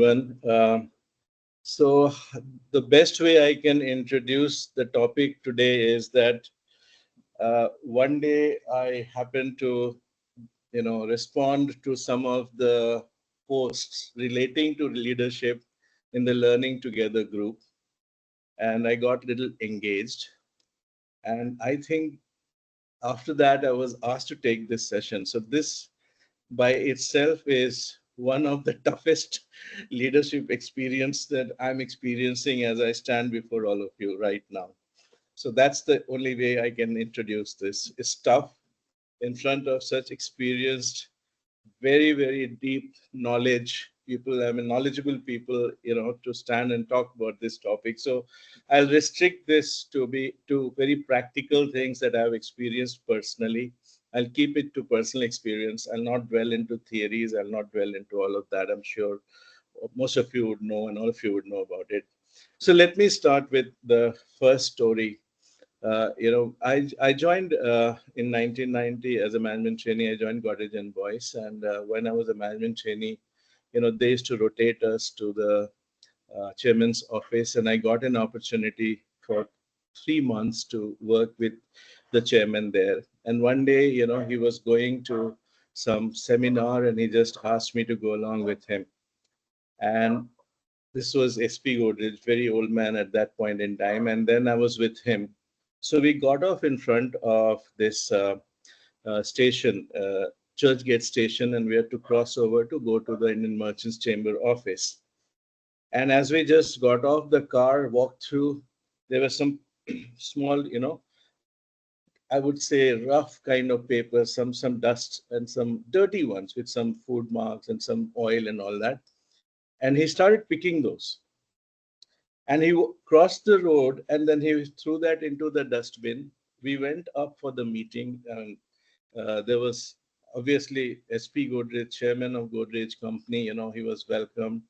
everyone. So, the best way I can introduce the topic today is that one day I happened to, respond to some of the posts relating to leadership in the Learning Together group, and I got a little engaged. And I think after that, I was asked to take this session. So, this by itself is one of the toughest leadership experience that I'm experiencing as I stand before all of you right now. So that's the only way I can introduce this. It's tough in front of such experienced, very, very deep knowledge people, I mean, knowledgeable people, to stand and talk about this topic. So I'll restrict this to very practical things that I've experienced personally. I'll keep it to personal experience. I'll not dwell into theories. I'll not dwell into all of that. I'm sure most of you would know and all of you would know about it. So let me start with the first story. I joined in 1990 as a management trainee. I joined Godrej and Boyce, and when I was a management trainee, they used to rotate us to the chairman's office, and I got an opportunity for 3 months to work with the chairman there. And one day, he was going to some seminar, and he just asked me to go along with him. And this was SP Godrej, very old man at that point in time, and then I was with him. So we got off in front of this station, Churchgate station, and we had to cross over to go to the Indian Merchants Chamber office. And as we just got off the car, walked through, there were some small, I would say rough kind of papers, some dust and some dirty ones with some food marks and some oil and all that. And he started picking those. And he crossed the road and then he threw that into the dustbin. We went up for the meeting, and there was obviously SP Godrej, chairman of Godrej company, he was welcomed.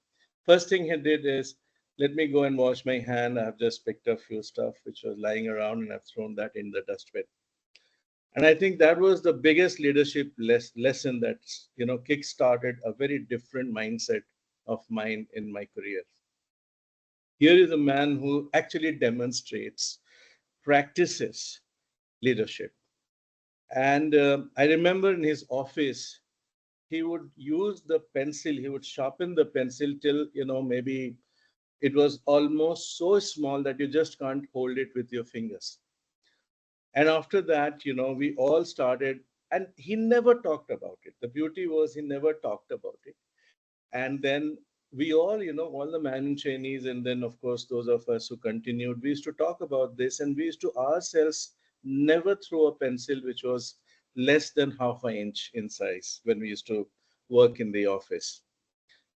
First thing he did is, let me go and wash my hand. I've just picked up a few stuff which was lying around and I've thrown that in the dustbin. And I think that was the biggest leadership lesson that, kick-started a very different mindset of mine in my career. Here is a man who actually demonstrates, practices leadership. And I remember in his office, he would use the pencil, he would sharpen the pencil till, maybe it was almost so small that you just can't hold it with your fingers. And after that, we all started, and he never talked about it. The beauty was he never talked about it. And then we all, all the management trainees, and then of course those of us who continued, we used to talk about this, and we used to ourselves never throw a pencil which was less than half an inch in size when we used to work in the office.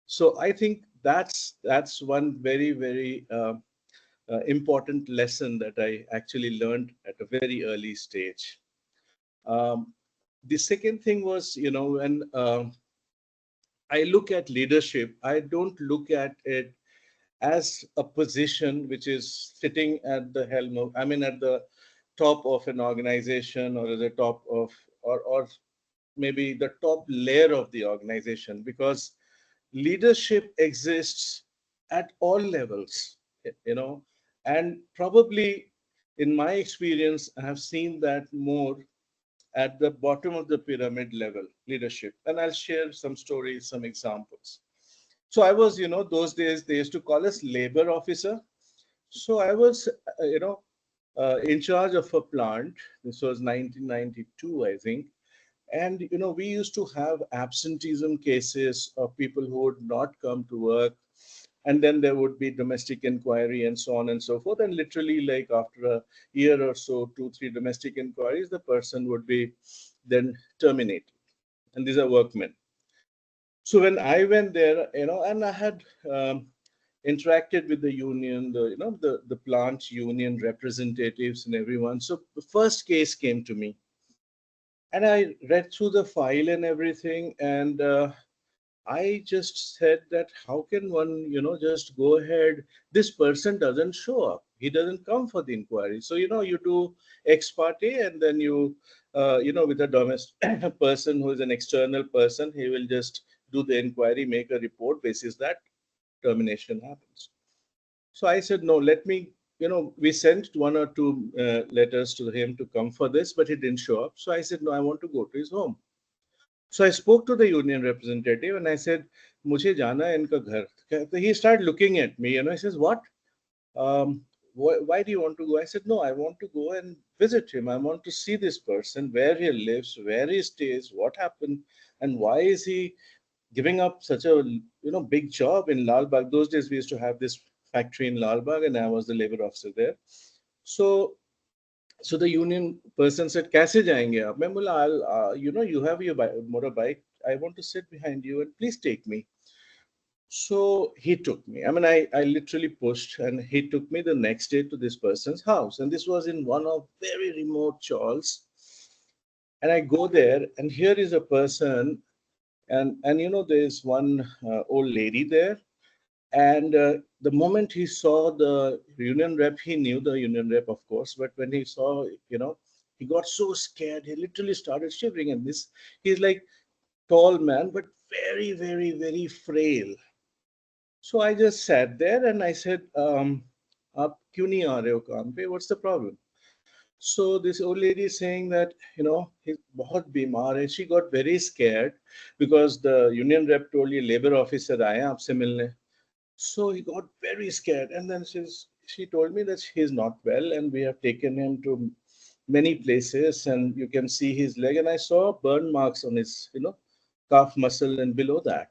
So I think that's one very, very important lesson that I actually learned at a very early stage. The second thing was, when I look at leadership, I don't look at it as a position which is sitting at the helm of, I mean, at the top of an organization, or at the top of, or maybe the top layer of the organization, because leadership exists at all levels, and probably in my experience, I have seen that more at the bottom of the pyramid level leadership. And I'll share some stories, some examples. So I was, those days they used to call us labor officer. So I was, in charge of a plant. This was 1992, I think. And, we used to have absenteeism cases of people who would not come to work. And then there would be domestic inquiry and so on and so forth. And literally, like after a year or so, 2, 3 domestic inquiries, the person would be then terminated. And these are workmen. So when I went there, and I had interacted with the union, the plant union representatives and everyone. So the first case came to me, and I read through the file and everything, and I just said that how can one, just go ahead? This person doesn't show up. He doesn't come for the inquiry. So, you do ex parte, and then you, with a domestic person who is an external person, he will just do the inquiry, make a report basis that termination happens. So I said, no, let me, we sent one or two letters to him to come for this, but he didn't show up. So I said, no, I want to go to his home. So I spoke to the union representative and I said, "Mujhe jana hai inka ghar." He started looking at me, he says, "What? Um, why do you want to go?" I said, "No, I want to go and visit him. I want to see this person, where he lives, where he stays, what happened, and why is he giving up such a big job in Lal Bagh." Those days we used to have this factory in Lal Bagh, and I was the labor officer there. So so the union person said, "Kaise jayenge aap?" मैं बोला, "I'll, you have your motorbike. I want to sit behind you and please take me." So he took me. I mean, I literally pushed and he took me the next day to this person's house. And this was in one of very remote chawls. And I go there and here is a person and there's one old lady there. And the moment he saw the union rep, he knew the union rep, of course. But when he saw, he got so scared. He literally started shivering. And he's like tall man, but very, very, very frail. So I just sat there and I said, "Aap kyun nahi aa rahe ho kaam pe? What's the problem?" So this old lady is saying that, he's बहुत बीमार है. She got very scared because the union rep told you labor officer आए हैं आपसे मिलने. So he got very scared. And then she told me that he's not well and we have taken him to many places and you can see his leg. And I saw burn marks on his, calf muscle and below that.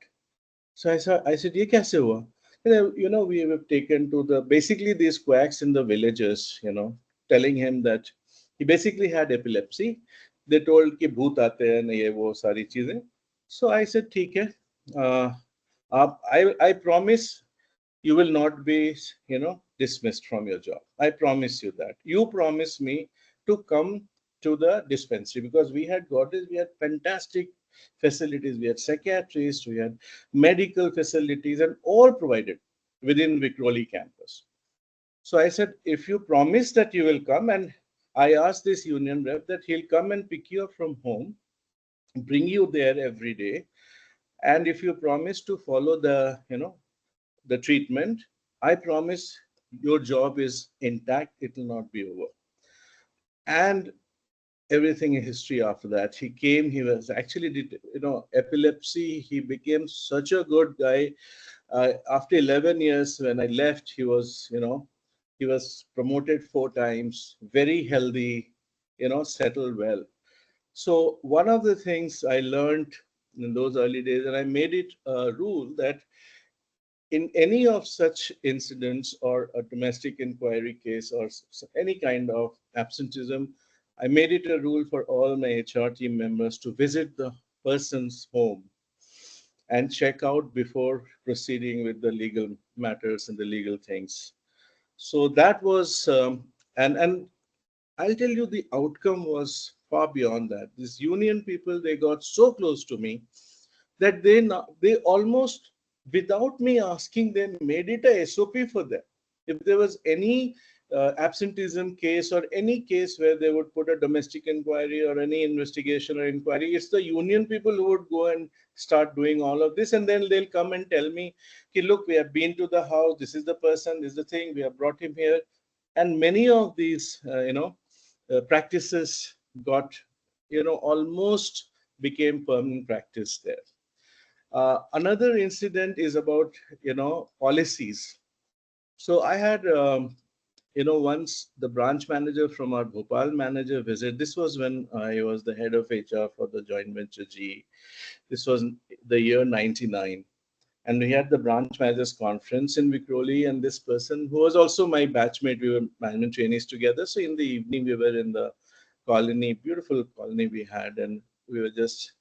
So I said, "Ye kaise hua?" We have taken to basically these quacks in the villages, telling him that he basically had epilepsy. They told कि भूत आते हैं ये वो सारी चीजें. So I said, ठीक है, uh, I promise you will not be, dismissed from your job. I promise you that. You promise me to come to the dispensary because we had got this, we had fantastic facilities. We had psychiatrists, we had medical facilities, and all provided within Vikroli campus. So I said, if you promise that you will come, and I asked this union rep that he'll come and pick you up from home, bring you there every day, and if you promise to follow the treatment, I promise your job is intact, it will not be over. And everything in history after that. He came, he was actually, epilepsy. He became such a good guy. After 11 years, when I left, he was promoted 4 times, very healthy, settled well. So one of the things I learned in those early days, and I made it a rule that in any of such incidents or a domestic inquiry case or any kind of absenteeism, I made it a rule for all my HR team members to visit the person's home and check out before proceeding with the legal matters and the legal things. So that was, and I'll tell you, the outcome was far beyond that. These union people, they got so close to me that they almost, without me asking them, made it a SOP for them. If there was any absenteeism case or any case where they would put a domestic inquiry or any investigation or inquiry, it's the union people who would go and start doing all of this, and then they'll come and tell me, "Okay, look, we have been to the house. This is the person. This is the thing. We have brought him here." And many of these, practices got, almost became permanent practice there. Another incident is about, policies. So I had, once the branch manager from our Bhopal manager visit. This was when I was the head of HR for the joint venture GE. This was the year 99. And we had the branch managers conference in Vikroli, and this person who was also my batchmate, we were management trainees together. So in the evening, we were in the colony, beautiful colony we had, and we were just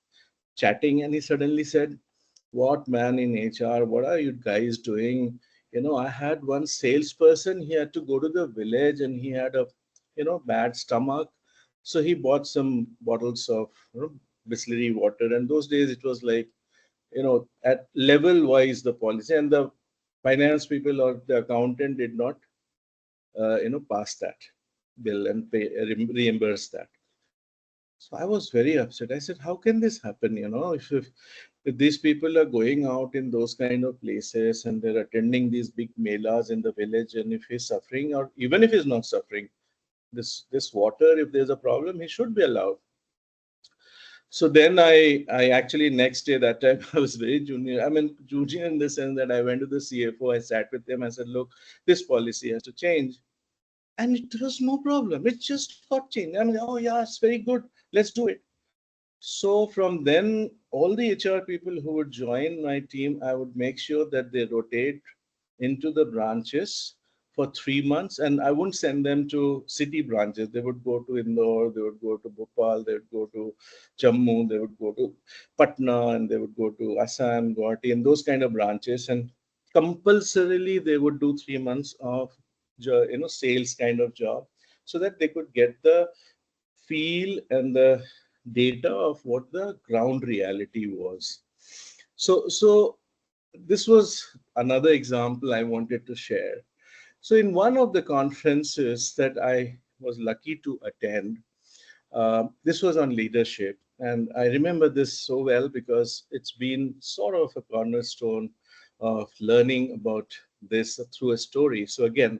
chatting. And he suddenly said, "What, man, in HR, what are you guys doing? I had one salesperson, he had to go to the village and he had a, bad stomach. So he bought some bottles of, Bisleri water. And those days it was like, at level wise, the policy and the finance people or the accountant did not, pass that bill and pay, reimburse that. So I was very upset. I said, "How can this happen? If If these people are going out in those kind of places and they're attending these big melas in the village, and if he's suffering, or even if he's not suffering, this water, if there's a problem, he should be allowed. So then I actually next day, that time I was very junior. I mean, junior in the sense that I went to the CFO, I sat with him, I said, look, this policy has to change. And it was no problem. It just got changed. I mean, oh yeah, it's very good. Let's do it. So from then, all the HR people who would join my team, I would make sure that they rotate into the branches for 3 months, and I wouldn't send them to city branches. They would go to Indore, they would go to Bhopal, they would go to Jammu, they would go to Patna, and they would go to Assam, Guwahati, and those kind of branches. And compulsorily, they would do 3 months of sales kind of job, so that they could get the feel and the data of what the ground reality was. So this was another example I wanted to share. So in one of the conferences that I was lucky to attend, this was on leadership, and I remember this so well because it's been sort of a cornerstone of learning about this through a story. So again,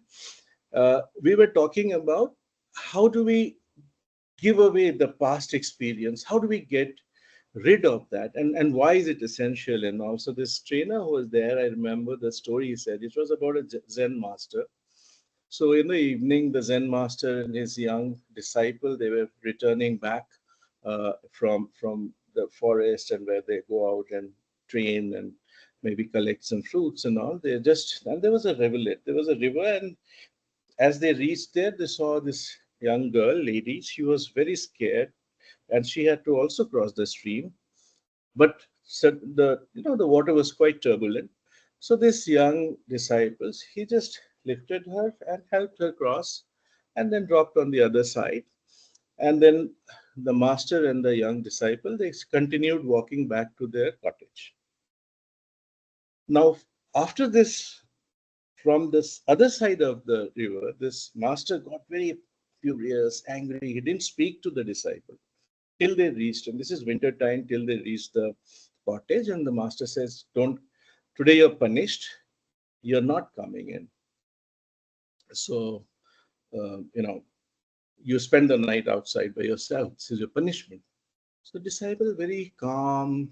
we were talking about how do we give away the past experience? How do we get rid of that? And why is it essential? And also, this trainer who was there, I remember the story he said. It was about a Zen master. So in the evening, the Zen master and his young disciple, they were returning back from the forest, and where they go out and train and maybe collect some fruits and all. And there was a rivulet. There was a river, and as they reached there, they saw this young girl, lady. She was very scared, and she had to also cross the stream. But the water was quite turbulent. So this young disciples, he just lifted her and helped her cross, and then dropped on the other side. And then the master and the young disciple, they continued walking back to their cottage. Now, after this, from this other side of the river, this master got very furious, angry. He didn't speak to the disciple till they reached, and this is winter time, till they reached the cottage. And the master says, don't, today you're punished, you're not coming in. So, you know, you spend the night outside by yourself. This is your punishment. So the disciple, very calm,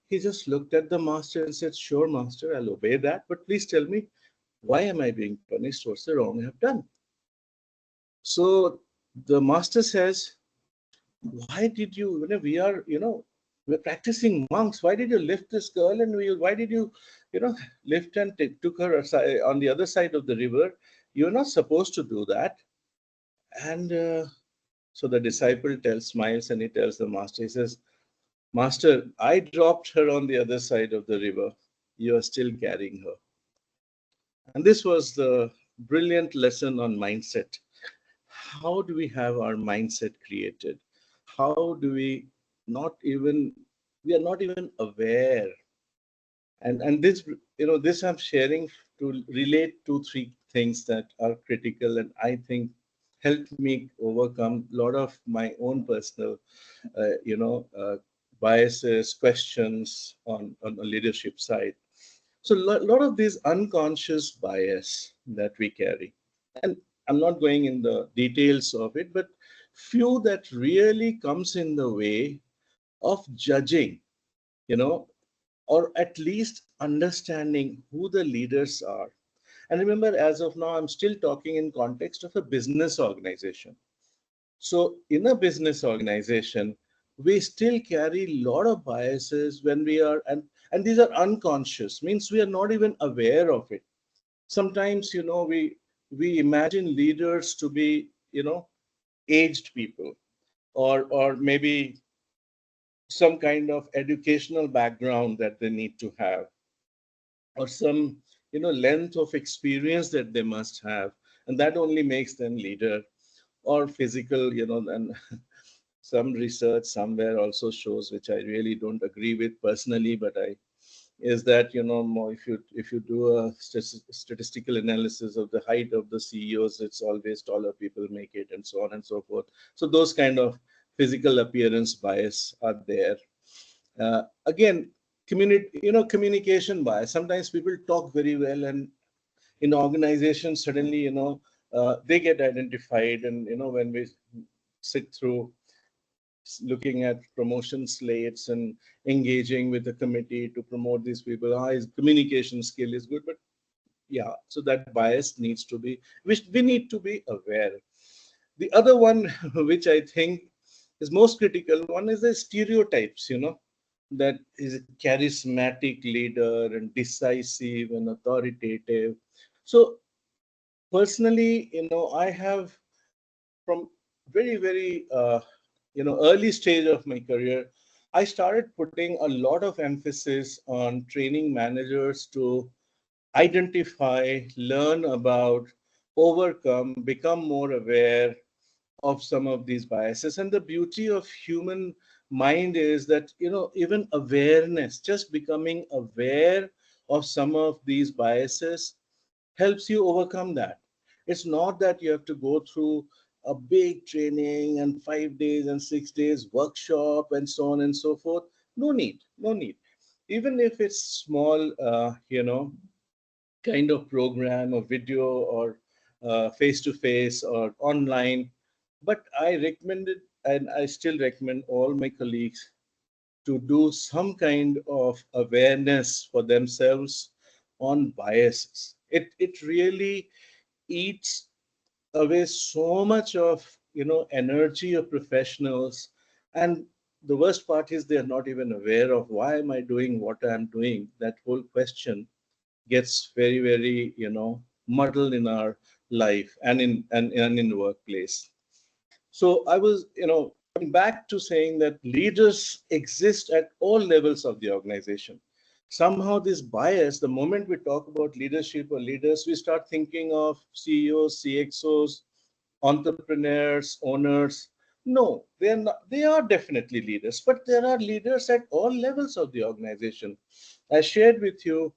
he just looked at the master and said, sure, master, I'll obey that. But please tell me, why am I being punished? What's the wrong I have done? So the master says, why did you, we are, we're practicing monks. Why did you lift this girl, and why did you, lift and took her aside on the other side of the river? You're not supposed to do that. And so the disciple smiles, and he tells the master, he says, master, I dropped her on the other side of the river. You are still carrying her. And this was the brilliant lesson on mindset. How do we have our mindset created? How do we are not even aware. And this I'm sharing to relate to three things that are critical, and I think helped me overcome a lot of my own personal biases, questions on the leadership side. So a lot of these unconscious bias that we carry, and I'm not going in the details of it, but few that really comes in the way of judging, you know, or at least understanding who the leaders are. And remember, as of now, I'm still talking in context of a business organization. So in a business organization, we still carry a lot of biases when we are, and these are unconscious, means we are not even aware of it. Sometimes, we imagine leaders to be, aged people, or maybe some kind of educational background that they need to have, or some length of experience that they must have, and that only makes them leader. Or physical, and some research somewhere also shows, which I really don't agree with personally, but I is that more, if you do a statistical analysis of the height of the CEOs, it's always taller people make it, and so on and so forth. So those kind of physical appearance bias are there. Again, communication bias. Sometimes people talk very well, and in organizations, suddenly, they get identified. And, when we sit through looking at promotion slates and engaging with the committee to promote these people, his communication skill is good, but yeah, so that bias needs to be, which we need to be aware. The other one, which I think is most critical, one is the stereotypes, that is a charismatic leader and decisive and authoritative. So personally, I have, from very, very, early stage of my career, I started putting a lot of emphasis on training managers to identify, learn about, overcome, become more aware of some of these biases. And the beauty of human mind is that, even awareness, just becoming aware of some of these biases, helps you overcome that. It's not that you have to go through a big training and 5 days and 6 days workshop and so on and so forth. No need, no need. Even if it's small, kind of program or video or face to face or online. But I recommend it, and I still recommend all my colleagues to do some kind of awareness for themselves on biases. It really eats away so much of, energy of professionals. And the worst part is they're not even aware of why am I doing what I'm doing. That whole question gets very, very, muddled in our life and in the workplace. So I was, coming back to saying that leaders exist at all levels of the organization. Somehow this bias, the moment we talk about leadership or leaders, we start thinking of CEOs, CXOs, entrepreneurs, owners. No, they're not, they are definitely leaders, but there are leaders at all levels of the organization. I shared with you,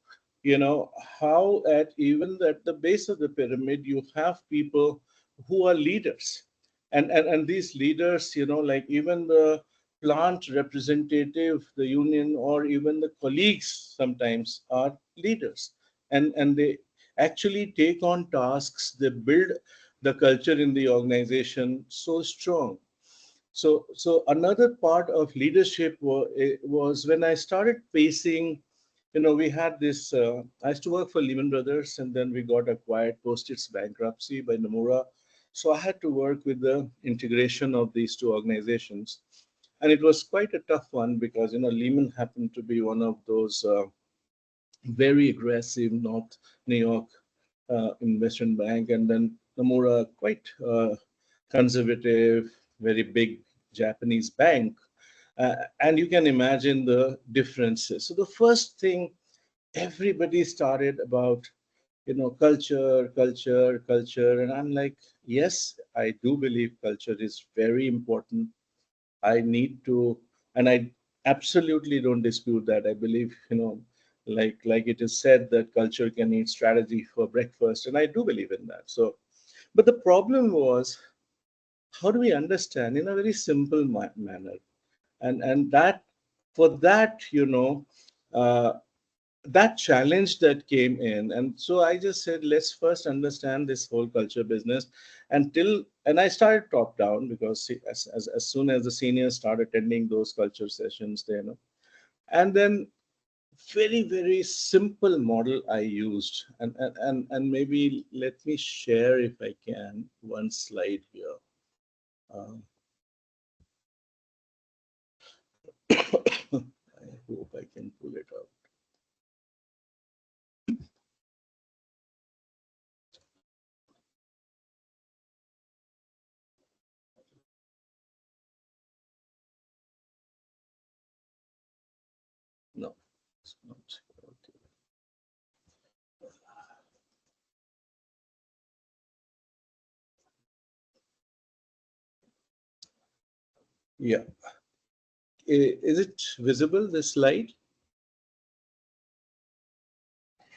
how at even at the base of the pyramid, you have people who are leaders. And these leaders, like even the plant representative, the union, or even the colleagues sometimes are leaders. And they actually take on tasks, they build the culture in the organization so strong. So another part of leadership was when I started facing, we had this. I used to work for Lehman Brothers, and then we got acquired post its bankruptcy by Nomura. So I had to work with the integration of these two organizations, and it was quite a tough one because Lehman happened to be one of those very aggressive North New York investment bank, and then Nomura quite conservative, very big Japanese bank. And you can imagine the differences. So the first thing everybody started about, culture, culture, culture. And I'm like, yes, I do believe culture is very important. I need to, and I absolutely don't dispute that. I believe, like it is said that culture can eat strategy for breakfast, and I do believe in that. So, but the problem was, how do we understand in a very simple manner? And that, for that, uh, that challenge that came in. And so I just said, let's first understand this whole culture business. And I started top down, because as soon as the seniors start attending those culture sessions, and then very, very simple model I used. And maybe let me share, if I can, one slide here. uh, I hope I can pull it out. No, it's not. Okay. Yeah. Is it visible, this slide?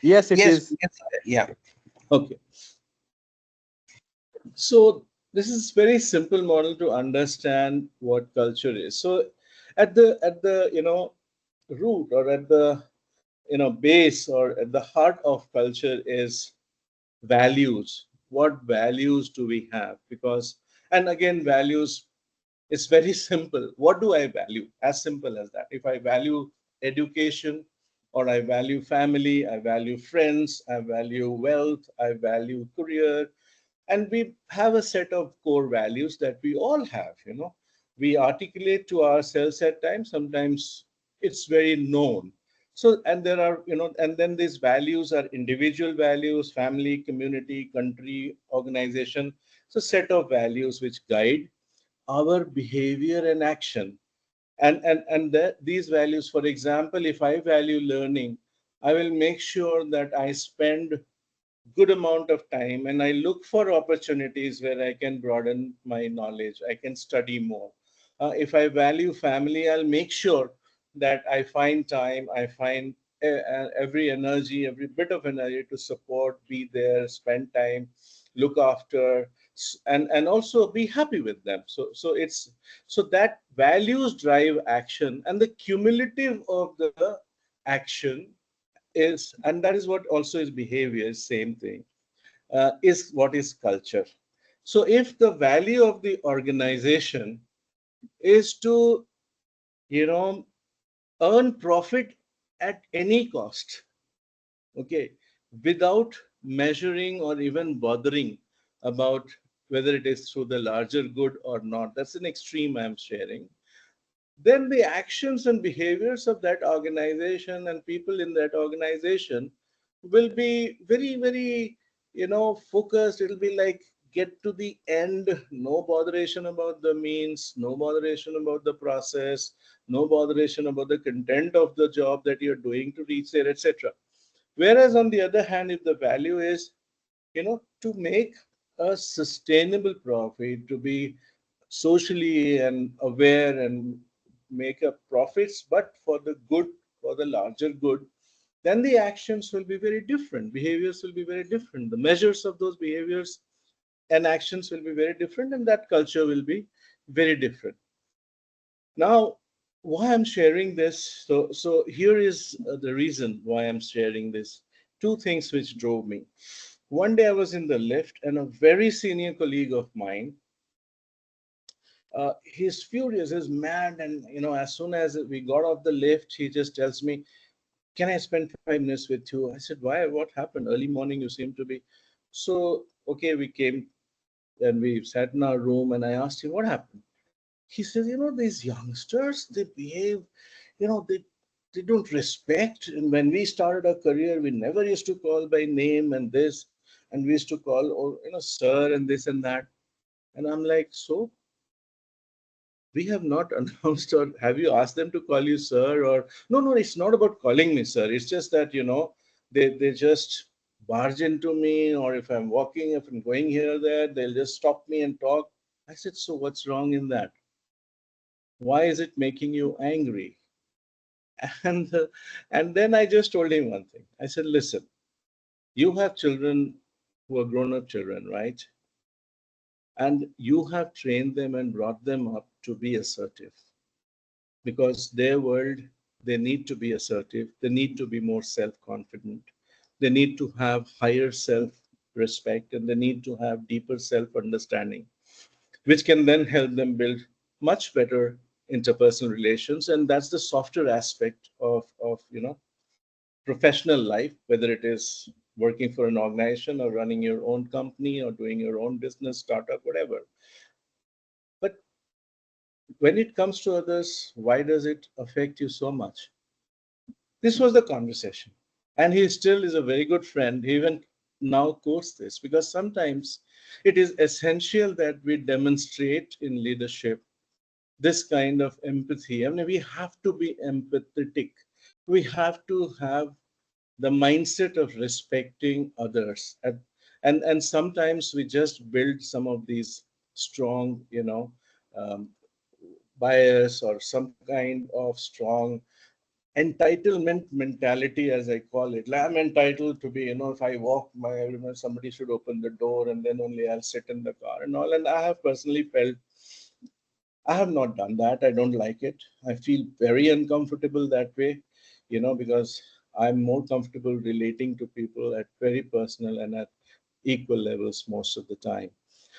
Yes, it Yes, is. yes, yeah. Okay. So this is very simple model to understand what culture is. So at the root or at the base or at the heart of culture is values. What values do we have? Because, and again, values, it's very simple. What do I value? As simple as that. If I value education, or I value family, I value friends, I value wealth, I value career, and we have a set of core values that we all have. We articulate to ourselves at times. Sometimes it's very known. So, and there are, and then these values are individual values, family, community, country, organization. So set of values which guide our behavior and action. And these values, for example, if I value learning, I will make sure that I spend good amount of time and I look for opportunities where I can broaden my knowledge, I can study more. If I value family, I'll make sure that I find time, I find every energy, every bit of energy to support, be there, spend time, look after, and also be happy with them. So that values drive action, and the cumulative of the action is, and that is what also is behavior, same thing, is what is culture. So if the value of the organization is to, you know earn profit at any cost, okay, without measuring or even bothering about whether it is through the larger good or not, that's an extreme I'm sharing, then the actions and behaviors of that organization and people in that organization will be very, very, focused. It'll be like, get to the end, no botheration about the means, no botheration about the process, no botheration about the content of the job that you're doing to reach there, etc. Whereas on the other hand, if the value is, to make a sustainable profit, to be socially and aware and make up profits, but for the good, for the larger good, then the actions will be very different. Behaviors will be very different. The measures of those behaviors and actions will be very different, and that culture will be very different. Now, why I'm sharing this? So here is the reason why I'm sharing this. Two things which drove me. One day I was in the lift, and a very senior colleague of mine, he's furious, he's mad, and as soon as we got off the lift, he just tells me, "Can I spend 5 minutes with you?" I said, "Why? What happened? Early morning, you seem to be." So, okay, we came and we sat in our room, and I asked him what happened. He says, these youngsters, they behave, they don't respect. And when we started our career, we never used to call by name and this, and we used to call, oh, sir, and this and that. And I'm like, so we have not announced, or have you asked them to call you sir? Or no, no, it's not about calling me sir. It's just that, they just barge into me, or if I'm walking, if I'm going here or there, they'll just stop me and talk. I said, so what's wrong in that? Why is it making you angry? And and then I just told him one thing. I said, listen, you have children who are grown up children, right? And you have trained them and brought them up to be assertive, because their world, they need to be assertive, they need to be more self-confident, they need to have higher self-respect, and they need to have deeper self-understanding, which can then help them build much better interpersonal relations. And that's the softer aspect of professional life, whether it is working for an organization or running your own company or doing your own business startup, whatever. But when it comes to others, why does it affect you so much? This was the conversation. And he still is a very good friend. He even now quotes this, because sometimes it is essential that we demonstrate in leadership this kind of empathy. I mean, we have to be empathetic. We have to have the mindset of respecting others. And sometimes we just build some of these strong, um, bias, or some kind of strong entitlement mentality, as I call it. Like, I'm entitled to be, if I walk by, somebody should open the door, and then only I'll sit in the car and all. And I have personally felt I have not done that. I don't like it. I feel very uncomfortable that way, because I'm more comfortable relating to people at very personal and at equal levels most of the time.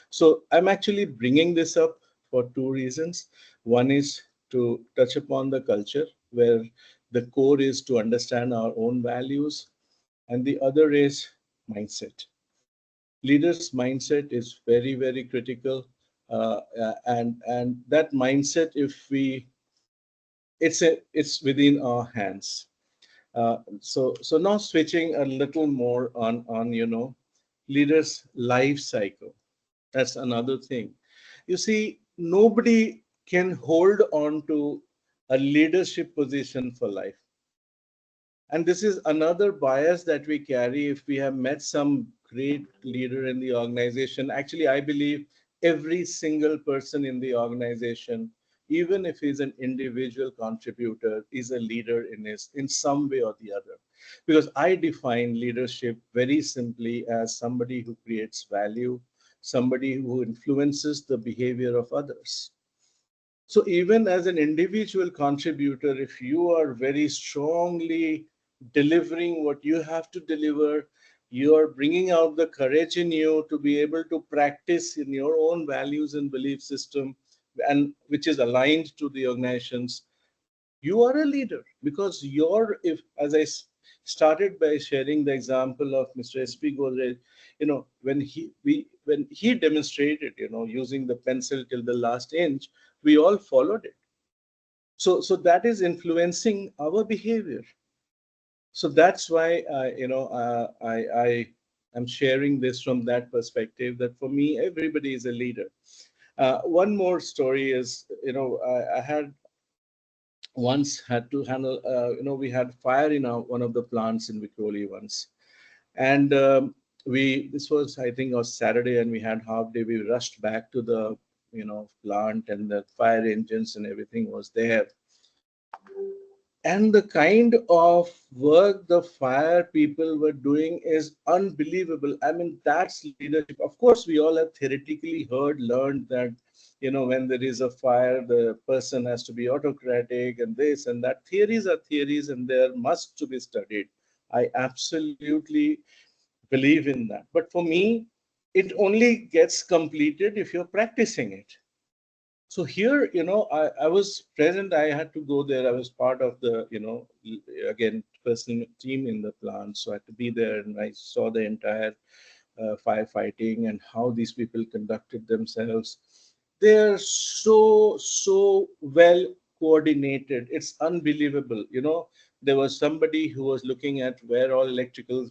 So I'm actually bringing this up for two reasons. One is to touch upon the culture, where the core is to understand our own values, and the other is mindset. Leaders' mindset is very, very critical, and that mindset, if we, it's within our hands. So now switching a little more on leaders' life cycle. That's another thing. You see, nobody can hold on to a leadership position for life. And this is another bias that we carry if we have met some great leader in the organization. Actually, I believe every single person in the organization, even if he's an individual contributor, is a leader in some way or the other. Because I define leadership very simply as somebody who creates value, somebody who influences the behavior of others. So even as an individual contributor, if you are very strongly delivering what you have to deliver, you are bringing out the courage in you to be able to practice in your own values and belief system, and which is aligned to the organization's, you are a leader. Because if, as started by sharing the example of Mr. SP Godrej, when he demonstrated, using the pencil till the last inch, we all followed it. So that is influencing our behavior. So that's why, I am sharing this from that perspective, that for me everybody is a leader. One more story is, I had once had to handle, we had fire in one of the plants in Vikhroli once. And this was, I think, on Saturday, and we had half day. We rushed back to the, plant, and the fire engines and everything was there. And the kind of work the fire people were doing is unbelievable. I mean, that's leadership. Of course, we all have theoretically learned that, when there is a fire, the person has to be autocratic and this and that. Theories are theories, and they're must to be studied. I absolutely believe in that. But for me, it only gets completed if you're practicing it. So here, I was present. I had to go there. I was part of the, again, personal team in the plant. So I had to be there, and I saw the entire firefighting and how these people conducted themselves. They're so well coordinated. It's unbelievable. There was somebody who was looking at where all electrical,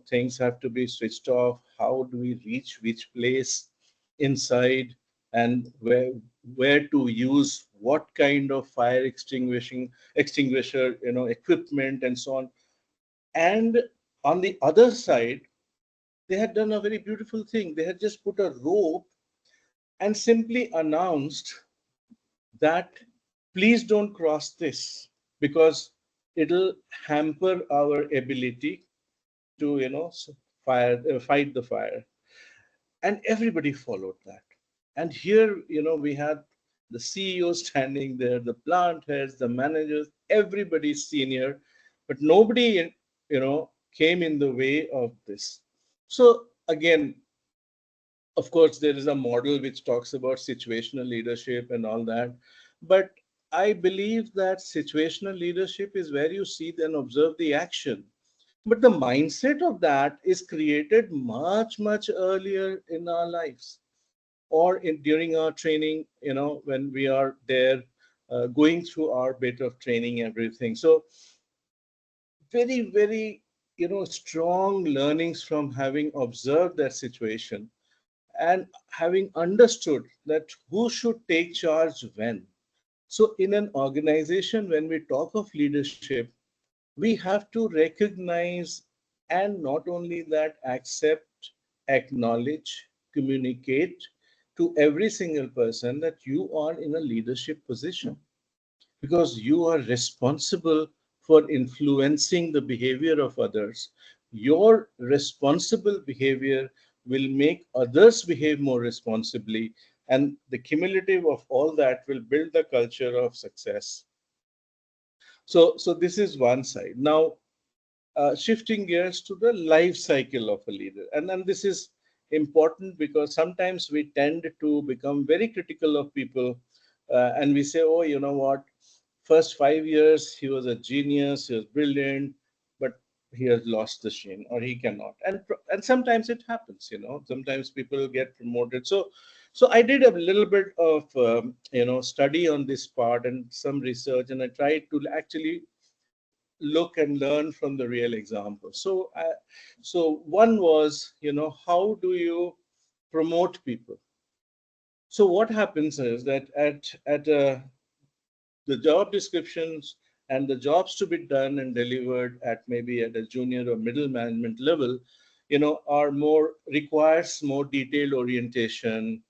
things have to be switched off. How do we reach which place inside, and where to use what kind of fire extinguisher, equipment, and so on. And on the other side, they had done a very beautiful thing. They had just put a rope and simply announced that, please don't cross this, because it'll hamper our ability to, fight the fire. And everybody followed that. And here, we had the CEO standing there, the plant heads, the managers, everybody senior, but nobody, came in the way of this. So again, of course, there is a model which talks about situational leadership and all that. But I believe that situational leadership is where you see then observe the action. But the mindset of that is created much, much earlier in our lives, or during our training, when we are there, going through our bit of training, everything. So very, very, strong learnings from having observed that situation, and having understood that who should take charge when. So, in an organization, when we talk of leadership, we have to recognize, and not only that, accept, acknowledge, communicate to every single person that you are in a leadership position, because you are responsible for influencing the behavior of others. Your responsible behavior will make others behave more responsibly. And the cumulative of all that will build the culture of success. So this is one side. Now, shifting gears to the life cycle of a leader. And then this is important because sometimes we tend to become very critical of people, and we say, oh, you know what, first 5 years he was a genius, he was brilliant, but he has lost the sheen or he cannot. And sometimes it happens, sometimes people get promoted. So I did a little bit of study on this part and some research, and I tried to actually look and learn from the real example. So one was, how do you promote people? So what happens is that at the job descriptions and the jobs to be done and delivered at maybe at a junior or middle management level, are more requires more detailed orientation,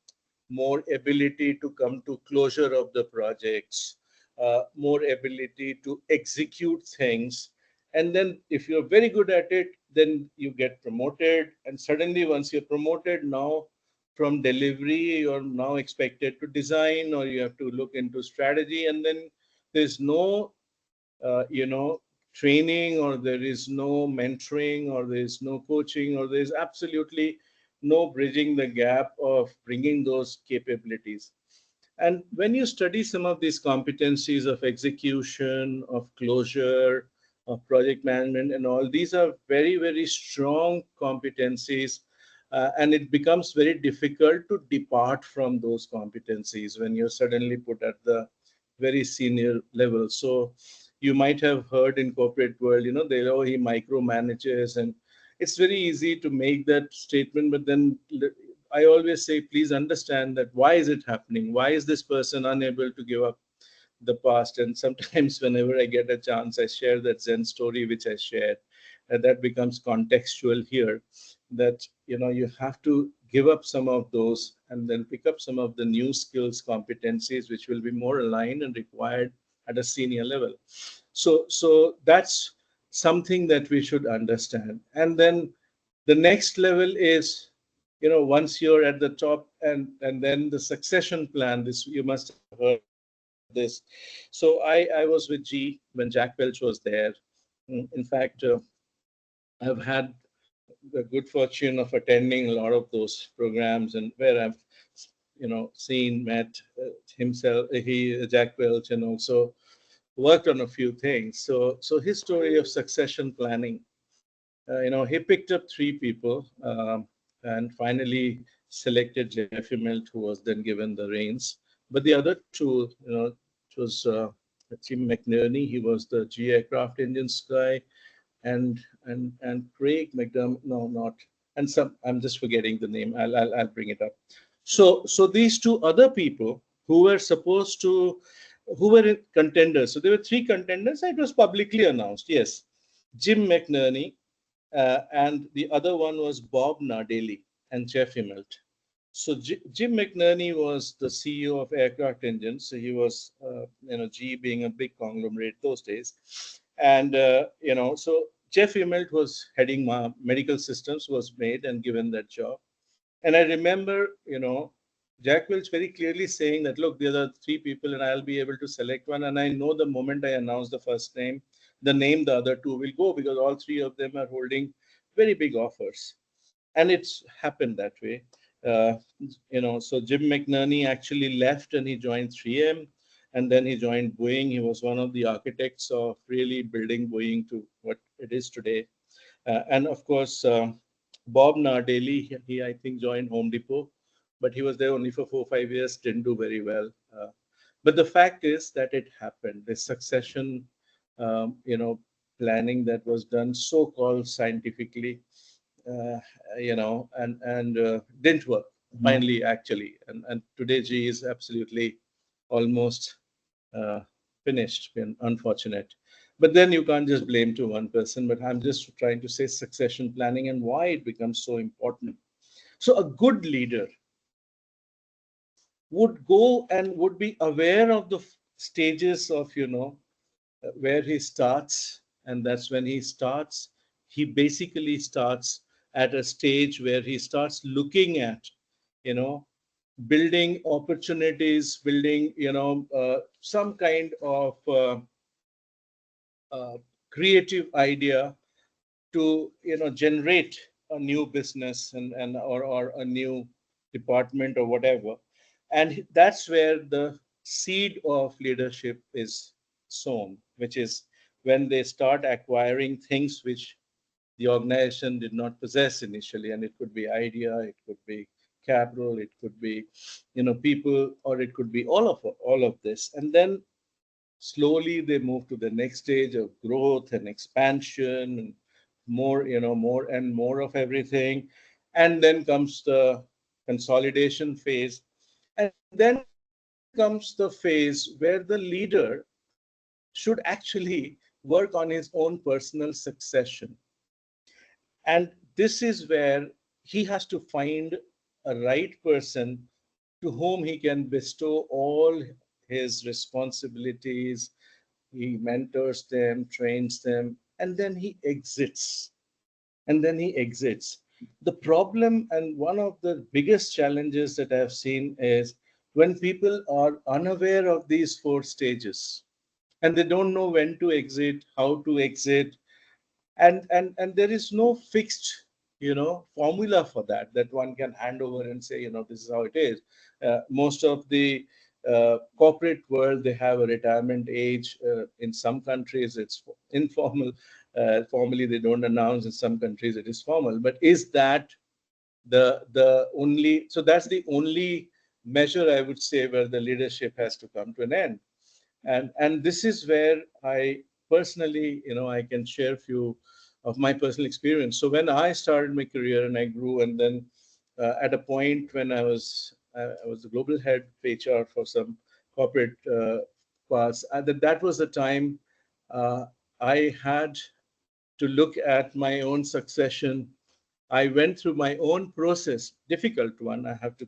more ability to come to closure of the projects, more ability to execute things. And then, if you're very good at it, then you get promoted. And suddenly, once you're promoted, now from delivery, you're now expected to design or you have to look into strategy. And then there's no training, or there is no mentoring, or there is no coaching, or there is absolutely no bridging the gap of bringing those capabilities. And when you study some of these competencies of execution, of closure, of project management, and all, these are very, very strong competencies. And it becomes very difficult to depart from those competencies when you're suddenly put at the very senior level. So you might have heard in corporate world, they oh, he micromanages, and it's very easy to make that statement. But then I always say, please understand that why is it happening? Why is this person unable to give up the past? And sometimes, whenever I get a chance, I share that Zen story which I shared, and that becomes contextual here. That you have to give up some of those and then pick up some of the new skills, competencies which will be more aligned and required at a senior level. So that's something that we should understand. And then the next level is, once you're at the top, and then the succession plan. This you must have heard this. So I was with G when Jack Welch was there. In fact, I've had the good fortune of attending a lot of those programs, and where I've seen, met himself, he Jack Welch, and also worked on a few things. So his story of succession planning, he picked up three people, and finally selected Jeff Immelt, who was then given the reins. But the other two, it was Tim McNerney. He was the G aircraft engines guy, and Craig McDermott. No, not, and some. I'm just forgetting the name. I'll bring it up. So these two other people who were supposed to, who were contenders. So there were three contenders. It was publicly announced. Yes, Jim McNerney, and the other one was Bob Nardelli and Jeff Immelt. So Jim McNerney was the CEO of aircraft engines. So he was, G being a big conglomerate those days, and so Jeff Immelt was heading medical systems, was made and given that job. And I remember, Jack Welch very clearly saying that, look, there are three people and I'll be able to select one. And I know the moment I announce the first name, the other two will go, because all three of them are holding very big offers. And it's happened that way. Uh, so Jim McNerney actually left and he joined 3M. And then he joined Boeing. He was one of the architects of really building Boeing to what it is today. And of course, Bob Nardelli, he I think joined Home Depot, but he was there only for 4 or 5 years, didn't do very well. But the fact is that it happened. The succession, planning that was done so-called scientifically, uh, and didn't work finally, actually. And today, G is absolutely almost uh, finished. Been unfortunate. But then you can't just blame to one person. But I'm just trying to say succession planning and why it becomes so important. So a good leader would go and would be aware of the stages of, where he starts. And that's when he starts. He basically starts at a stage where he starts looking at, you know, building opportunities, building, some kind of uh, creative idea to, generate a new business, or a new department or whatever. And that's where the seed of leadership is sown, which is when they start acquiring things which the organization did not possess initially. And it could be idea, it could be capital, it could be, people, or it could be all of this. And then slowly they move to the next stage of growth and expansion, and more, more and more of everything. And then comes the consolidation phase. And then comes the phase where the leader should actually work on his own personal succession. And this is where he has to find a right person to whom he can bestow all his responsibilities. He mentors them, trains them, and then he exits. The problem, and one of the biggest challenges that I've seen, is when people are unaware of these four stages and they don't know when to exit, how to exit, and there is no fixed, formula for that one can hand over and say, this is how it is. Most of the corporate world, they have a retirement age. In some countries it's informal. Formally they don't announce. In some countries it is formal. But is that the only, so that's the only measure, I would say, where the leadership has to come to an end. And this is where I personally, I can share a few of my personal experience. So when I started my career and I grew, and then at a point when I was the global head of HR for some corporate parts, that was the time uh, I had to look at my own succession. I went through my own process, difficult one. I have to,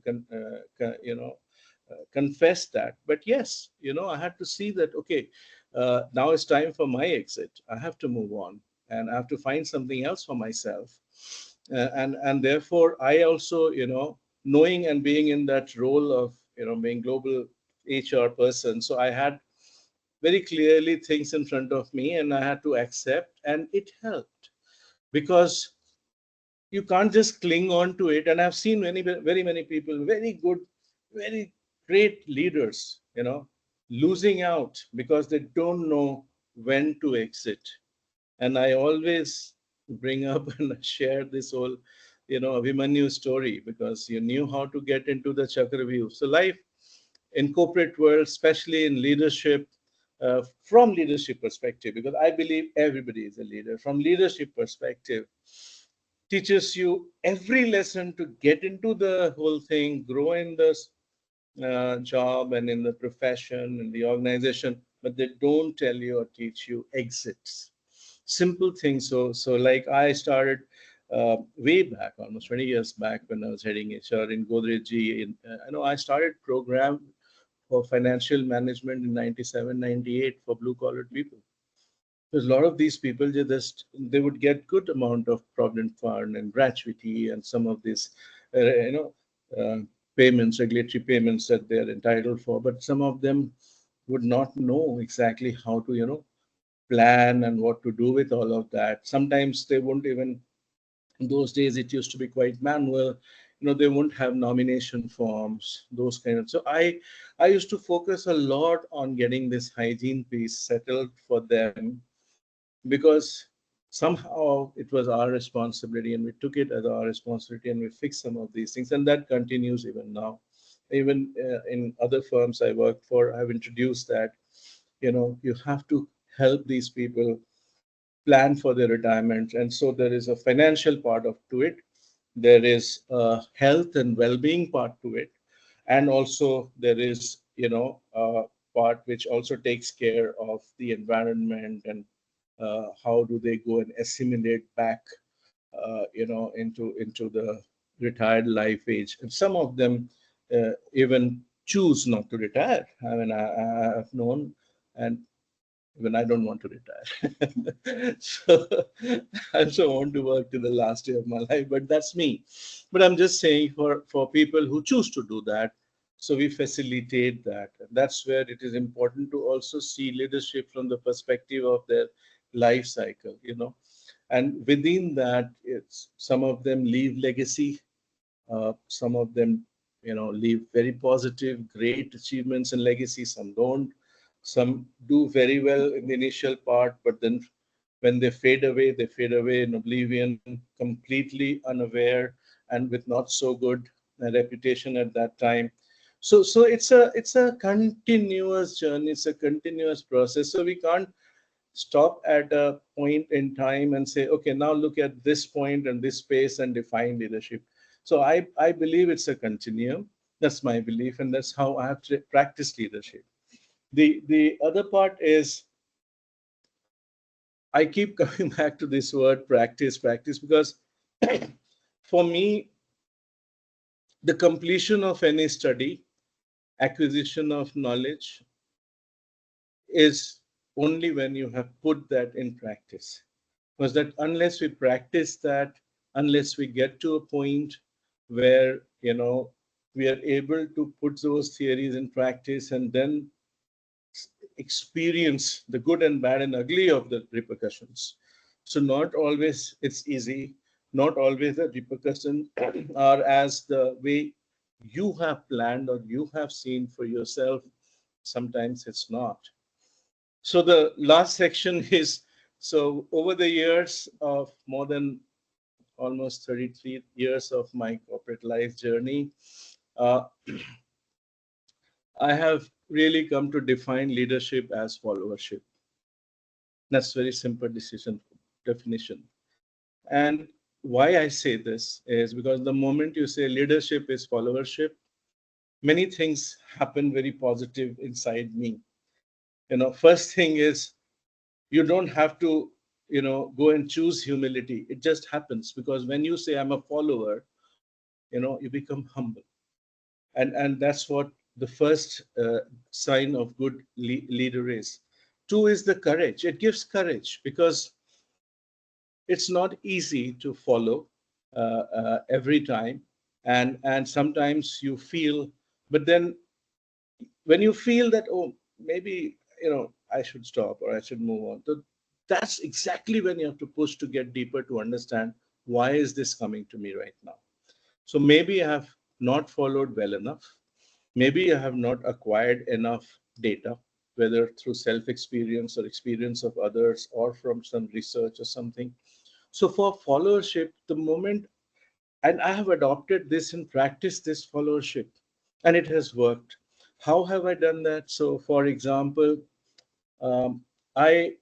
confess that. But yes, I had to see that, okay, now it's time for my exit. I have to move on, and I have to find something else for myself. And therefore, I also, knowing and being in that role of, being global HR person, so I had very clearly things in front of me, and I had to accept, and it helped because you can't just cling on to it. And I've seen many, very many people, very good, very great leaders, losing out because they don't know when to exit. And I always bring up and share this whole, Abhimanyu story, because you knew how to get into the Chakravyuh. So life in corporate world, especially in leadership, from leadership perspective, because I believe everybody is a leader. From leadership perspective, teaches you every lesson to get into the whole thing, grow in the job and in the profession and the organization, but they don't tell you or teach you exits. Simple things. So like I started way back, almost 20 years back, when I was heading HR in Godrej G. I started program for financial management in 97, 98 for blue collar people. Because a lot of these people, they would get good amount of provident fund and gratuity and some of these, uh, you know, uh, payments, regulatory payments that they are entitled for. But some of them would not know exactly how to, plan and what to do with all of that. Sometimes they won't even. In those days, it used to be quite manual. They won't have nomination forms, those kind of. So I used to focus a lot on getting this hygiene piece settled for them, because somehow it was our responsibility, and we took it as our responsibility, and we fixed some of these things, and that continues even now. Even in other firms I work for, I've introduced that, you have to help these people plan for their retirement. And so there is a financial part of to it, there is a health and well-being part to it, and also there is, a part which also takes care of the environment, and how do they go and assimilate back, into the retired life age. And some of them even choose not to retire. I mean, I've known, and Even I don't want to retire. So I also want to work to the last day of my life, but that's me. But I'm just saying for people who choose to do that, so we facilitate that. And that's where it is important to also see leadership from the perspective of their life cycle, And within that, it's some of them leave legacy, some of them, leave very positive, great achievements and legacy. Some don't. Some do very well in the initial part, but then when they fade away in oblivion, completely unaware and with not so good reputation at that time. So it's a continuous journey. It's a continuous process. So we can't stop at a point in time and say, okay, now look at this point and this space and define leadership. So I believe it's a continuum. That's my belief, and that's how I have to practice leadership. The other part is I keep coming back to this word practice, because for me, the completion of any study, acquisition of knowledge, is only when you have put that in practice. Was that unless we practice that, unless we get to a point where we are able to put those theories in practice and then experience the good and bad and ugly of the repercussions. So not always it's easy, not always the repercussions are as the way you have planned or you have seen for yourself. Sometimes it's not. So the last section is, so over the years of more than almost 33 years of my corporate life journey, uh, I have really come to define leadership as followership. That's very simple decision definition. And why I say this is because the moment you say leadership is followership, many things happen very positive inside me. First thing is, you don't have to go and choose humility. It just happens, because when you say I'm a follower, you become humble. And that's what the first sign of good leader is. Two is the courage. It gives courage, because it's not easy to follow every time, and sometimes you feel, but then when you feel that, oh, maybe I should stop or I should move on, so that's exactly when you have to push to get deeper, to understand why is this coming to me right now. So maybe I have not followed well enough, maybe I have not acquired enough data, whether through self experience or experience of others or from some research or something. So for followership, the moment, and I have adopted this and practiced this followership, and it has worked. How have I done that? So, for example, I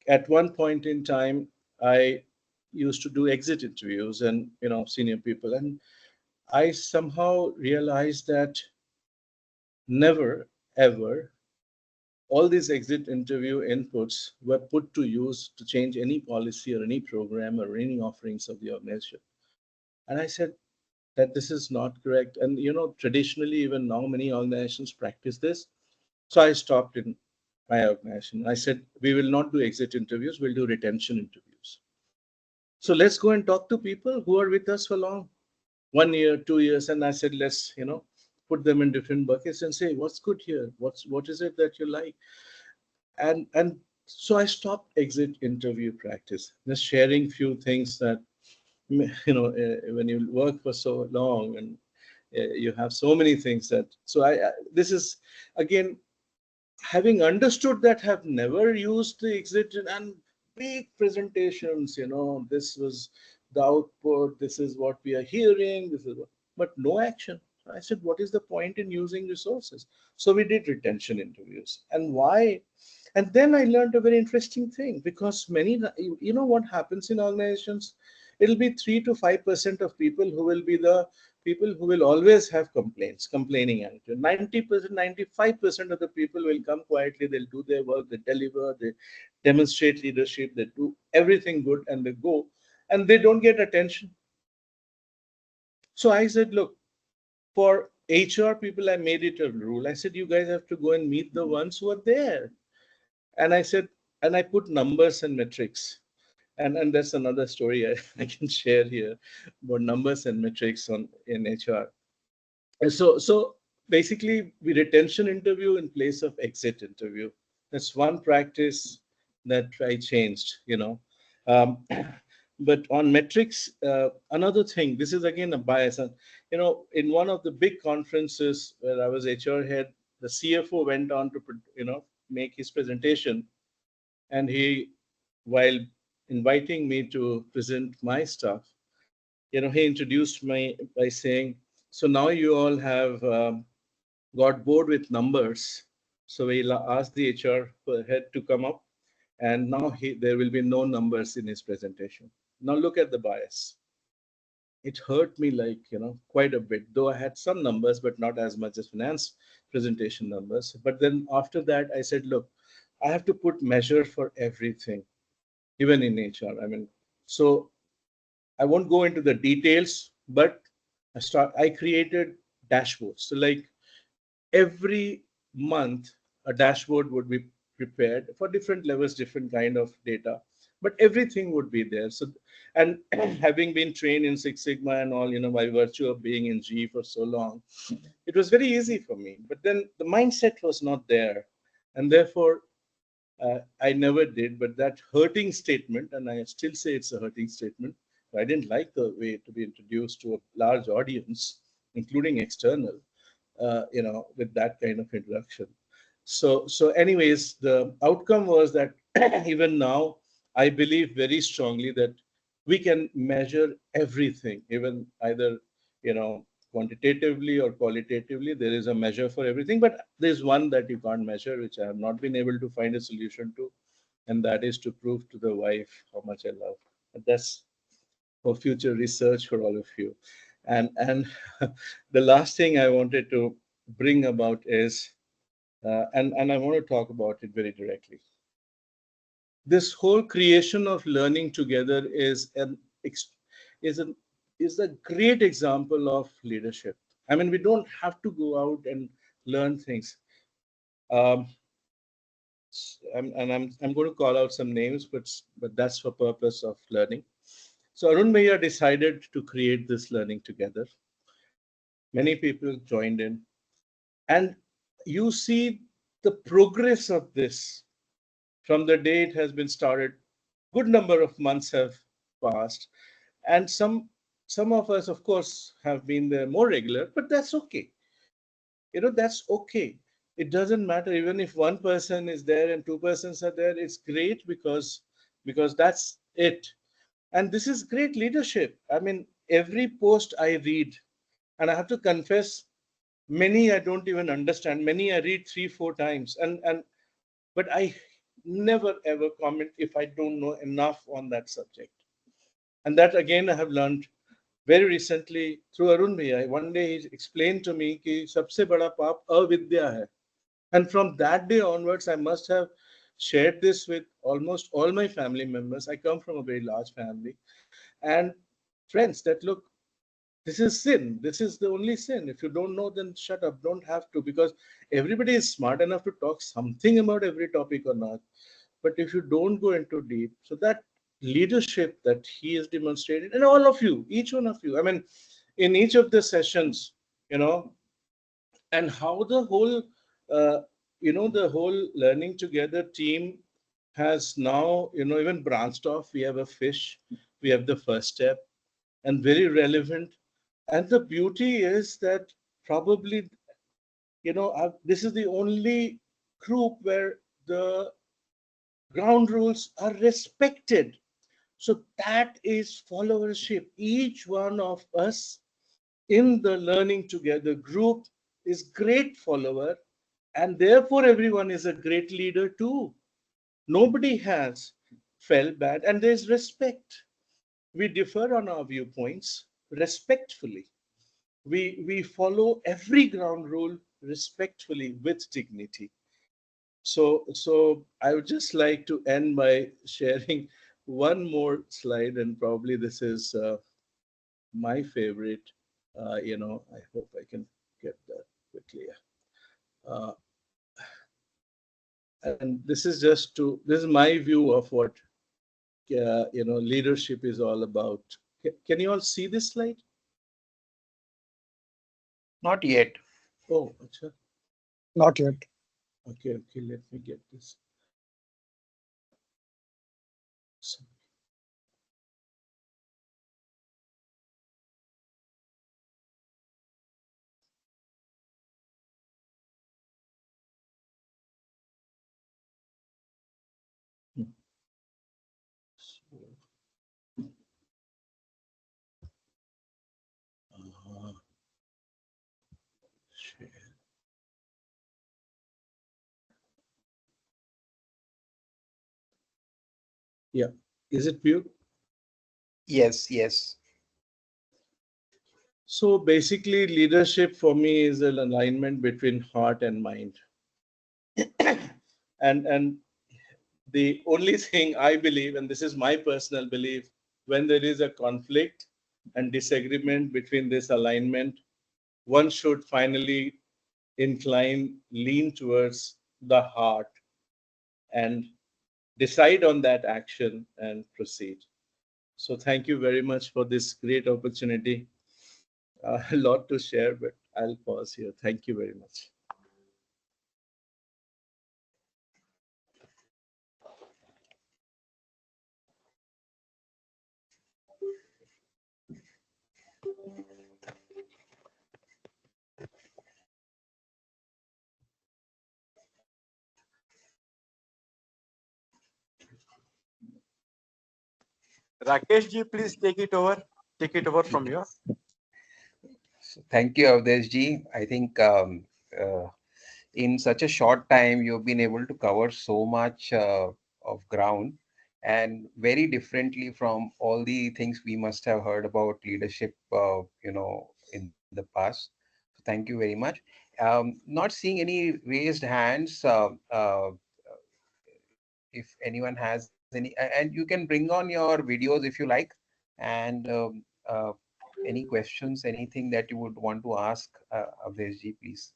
at one point in time I used to do exit interviews and senior people, and I somehow realized that never ever all these exit interview inputs were put to use to change any policy or any program or any offerings of the organization. And I said that this is not correct. And traditionally, even now, many organizations practice this. So I stopped in my organization. I said, we will not do exit interviews, we'll do retention interviews. So let's go and talk to people who are with us for long, 1 year, 2 years. And I said, let's, put them in different buckets and say, what's good here? What is it that you like? And so I stopped exit interview practice, just sharing few things that when you work for so long and you have so many things that, so I this is again, having understood that, have never used the exit and big presentations, this was the output, this is what we are hearing, this is what, but no action. I said, what is the point in using resources? So we did retention interviews. And why? And then I learned a very interesting thing, because many, what happens in organizations, it'll be 3 to 5% of people who will be the people who will always have complaints, complaining attitude. 90%, 95% of the people will come quietly, they'll do their work, they deliver, they demonstrate leadership, they do everything good, and they go, and they don't get attention. So I said, look, for HR people, I made it a rule. I said, you guys have to go and meet the ones who are there. And I said, and I put numbers and metrics. And that's another story I can share here about numbers and metrics on in HR. And so basically, we retention interview in place of exit interview. That's one practice that I changed. Um, but on metrics, another thing. This is again a bias. And in one of the big conferences where I was HR head, the CFO went on to make his presentation, and he, while inviting me to present my stuff, he introduced me by saying, "So now you all have got bored with numbers. So we asked the HR head to come up, and now there will be no numbers in his presentation." Now look at the bias. It hurt me like, quite a bit, though I had some numbers, but not as much as finance presentation numbers. But then after that, I said, look, I have to put measure for everything, even in HR. I mean, so I won't go into the details, but I created dashboards. So like every month, a dashboard would be prepared for different levels, different kind of data, but everything would be there. So, and having been trained in Six Sigma and all, by virtue of being in G for so long, it was very easy for me. But then the mindset was not there, and therefore I never did. But that hurting statement, and I still say it's a hurting statement. I didn't like the way to be introduced to a large audience, including external, with that kind of introduction. So anyways, the outcome was that even now, I believe very strongly that we can measure everything, even either, quantitatively or qualitatively. There is a measure for everything, but there's one that you can't measure, which I have not been able to find a solution to, and that is to prove to the wife how much I love. And that's for future research for all of you. And the last thing I wanted to bring about is, and I want to talk about it very directly. This whole creation of learning together is an is a great example of leadership. I mean, we don't have to go out and learn things. Um, I'm going to call out some names, but that's for purpose of learning. So Arun Meyer decided to create this learning together. Many people joined in, and you see the progress of this from the day it has been started. Good number of months have passed, and some of us, of course, have been there more regular, but that's okay. That's okay. It doesn't matter even if one person is there and two persons are there. It's great because that's it. And this is great leadership. I mean, every post I read, and I have to confess, many I don't even understand. Many I read 3 4 times, and but I never ever comment if I don't know enough on that subject. And that again I have learned very recently through Arun Bhaiya. One day he explained to me कि सबसे बड़ा पाप अविद्या है. And from that day onwards, I must have shared this with almost all my family members. I come from a very large family, and friends, that look, this is sin. This is the only sin. If you don't know, then shut up. Don't have to, because everybody is smart enough to talk something about every topic or not. But if you don't go into deep, so that leadership that he has demonstrated, and all of you, each one of you, I mean, in each of the sessions, you know, and how the whole, uh, the whole learning together team has now, even branched off. We have a fish, we have the first step, and very relevant. And the beauty is that probably, this is the only group where the ground rules are respected. So that is followership. Each one of us in the learning together group is great follower, and therefore everyone is a great leader too. Nobody has felt bad, and there's respect. We differ on our viewpoints respectfully. We follow every ground rule respectfully with dignity. So I would just like to end by sharing one more slide, and probably this is my favorite. I hope I can get that quickly. Uh, And this is just to, this is my view of what, leadership is all about. Can you all see this slide? Not yet. Oh, acha. Not yet. Okay, okay, let me get this. So, hmm. So, uh, share. Yeah. Is it view? Yes, yes. So basically, leadership for me is an alignment between heart and mind. And the only thing I believe, and this is my personal belief, when there is a conflict and disagreement between this alignment, one should finally lean towards the heart and decide on that action and proceed. So thank you very much for this great opportunity. A lot to share, but I'll pause here. Thank you very much. Rakesh ji, please take it over. Take it over from here. So thank you, Awdhesh ji. I think uh, in such a short time, you've been able to cover so much of ground and very differently from all the things we must have heard about leadership, in the past. So thank you very much. Not seeing any raised hands. If anyone has any, and you can bring on your videos if you like, and any questions, anything that you would want to ask, Avdesh ji, please.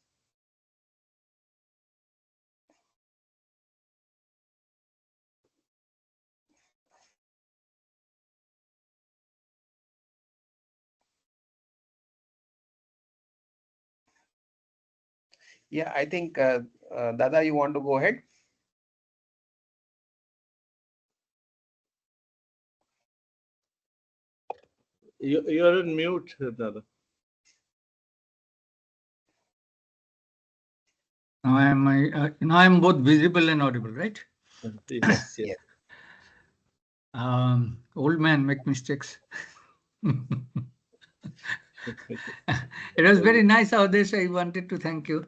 Yeah, I think, Dada, you want to go ahead? You're on mute, Dada. Now I'm both visible and audible, right? Yes, yes. Yes. Old man make mistakes. It was very nice, Awdhesh. I wanted to thank you.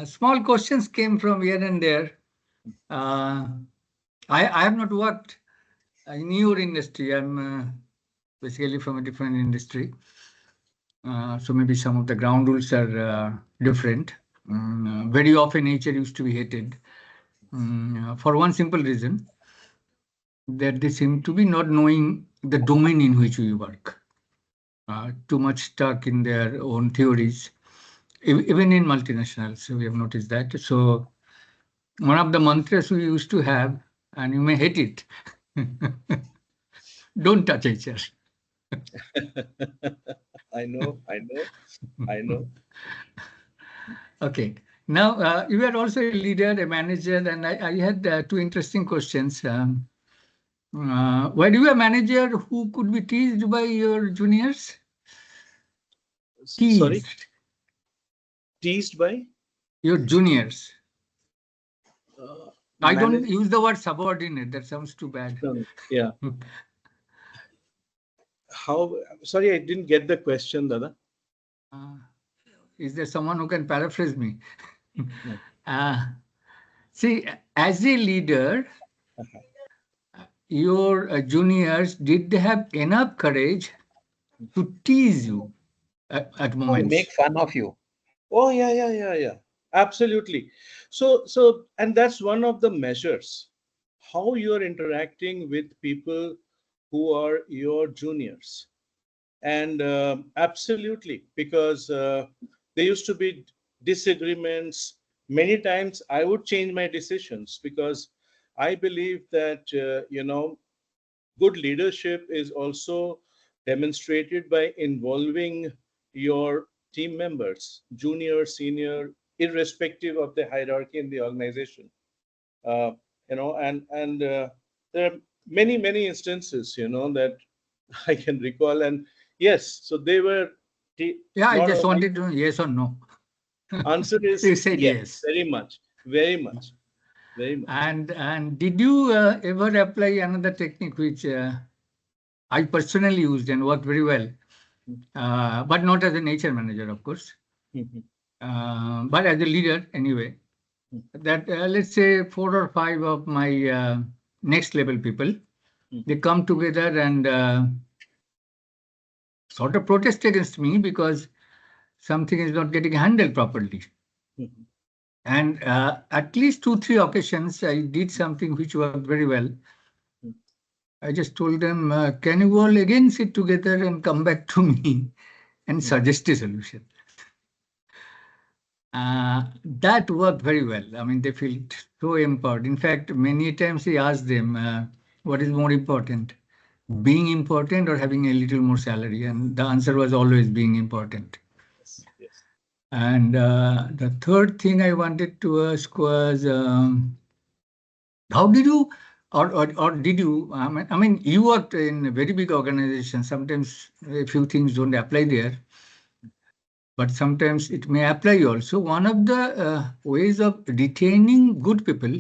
Small questions came from here and there. I have not worked in your industry. I'm basically from a different industry. So maybe some of the ground rules are different. Very often nature used to be hated for one simple reason, that they seem to be not knowing the domain in which we work. Too much stuck in their own theories. Even in multinationals, we have noticed that. So one of the mantras we used to have, and you may hate it, don't touch HR. I know, I know, I know. Okay. Now, you are also a leader, a manager, and I had two interesting questions. Were you a manager who could be teased by your juniors? Sorry, Teased. teased by Your juniors. I don't manage. use the word subordinate. That sounds too bad. No, yeah. How? Sorry, I didn't get the question, Dada. Uh, is there someone who can paraphrase me? No. uh, See, as a leader, Uh-huh. your juniors, did they have enough courage to tease you at Oh, moments? make fun of you. Oh, yeah, yeah, yeah, yeah. Absolutely. So, and that's one of the measures, how you are interacting with people who are your juniors. And absolutely, because there used to be disagreements, many times I would change my decisions because I believe that, good leadership is also demonstrated by involving your team members, junior, senior, irrespective of the hierarchy in the organization. Uh, and there are many instances, that I can recall. And yes, so they were Yeah, I not just all. wanted to know yes or no. Answer is You said yes, yes. very much, very much, very much. And did you ever apply another technique which I personally used and worked very well, but not as a nature manager, of course, but as a leader anyway. That let's say 4 or 5 of my next level people, they come together and sort of protest against me because something is not getting handled properly. And at least 2, 3 occasions, I did something which worked very well. I just told them, can you all again sit together and come back to me and suggest a solution? That worked very well. I mean, they feel so empowered. In fact, many times I asked them, what is more important, being important or having a little more salary? And the answer was always being important. Yes, yes. And the third thing I wanted to ask was, how did you, or did you, I mean, you worked in a very big organization. Sometimes a few things don't apply there, but sometimes it may apply also. One of the ways of retaining good people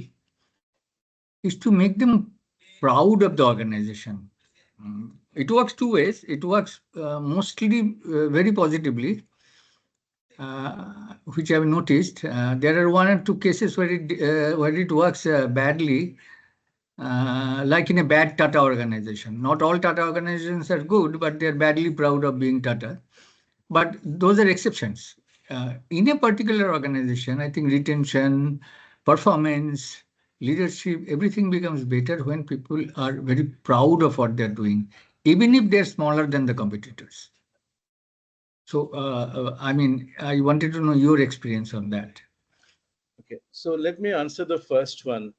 is to make them proud of the organization. It works 2 ways. It works mostly very positively, which I've noticed. There are 1 or 2 cases where it works badly, like in a bad Tata organization. Not all Tata organizations are good, but they're badly proud of being Tata. But those are exceptions. In a particular organization, I think retention, performance, leadership, everything becomes better when people are very proud of what they're doing, even if they're smaller than the competitors. So, I mean, I wanted to know your experience on that. Okay, so let me answer the first one.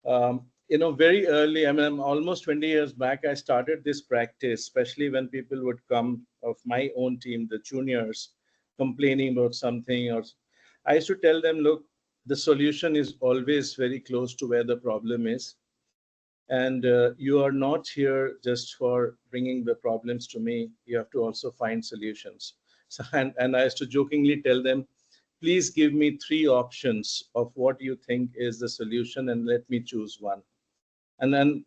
Very early, I mean, I'm almost 20 years back, I started this practice, especially when people would come of my own team, the juniors, complaining about something, or I used to tell them, look, the solution is always very close to where the problem is. And you are not here just for bringing the problems to me. You have to also find solutions. So, and I used to jokingly tell them, please give me 3 options of what you think is the solution and let me choose one. And then,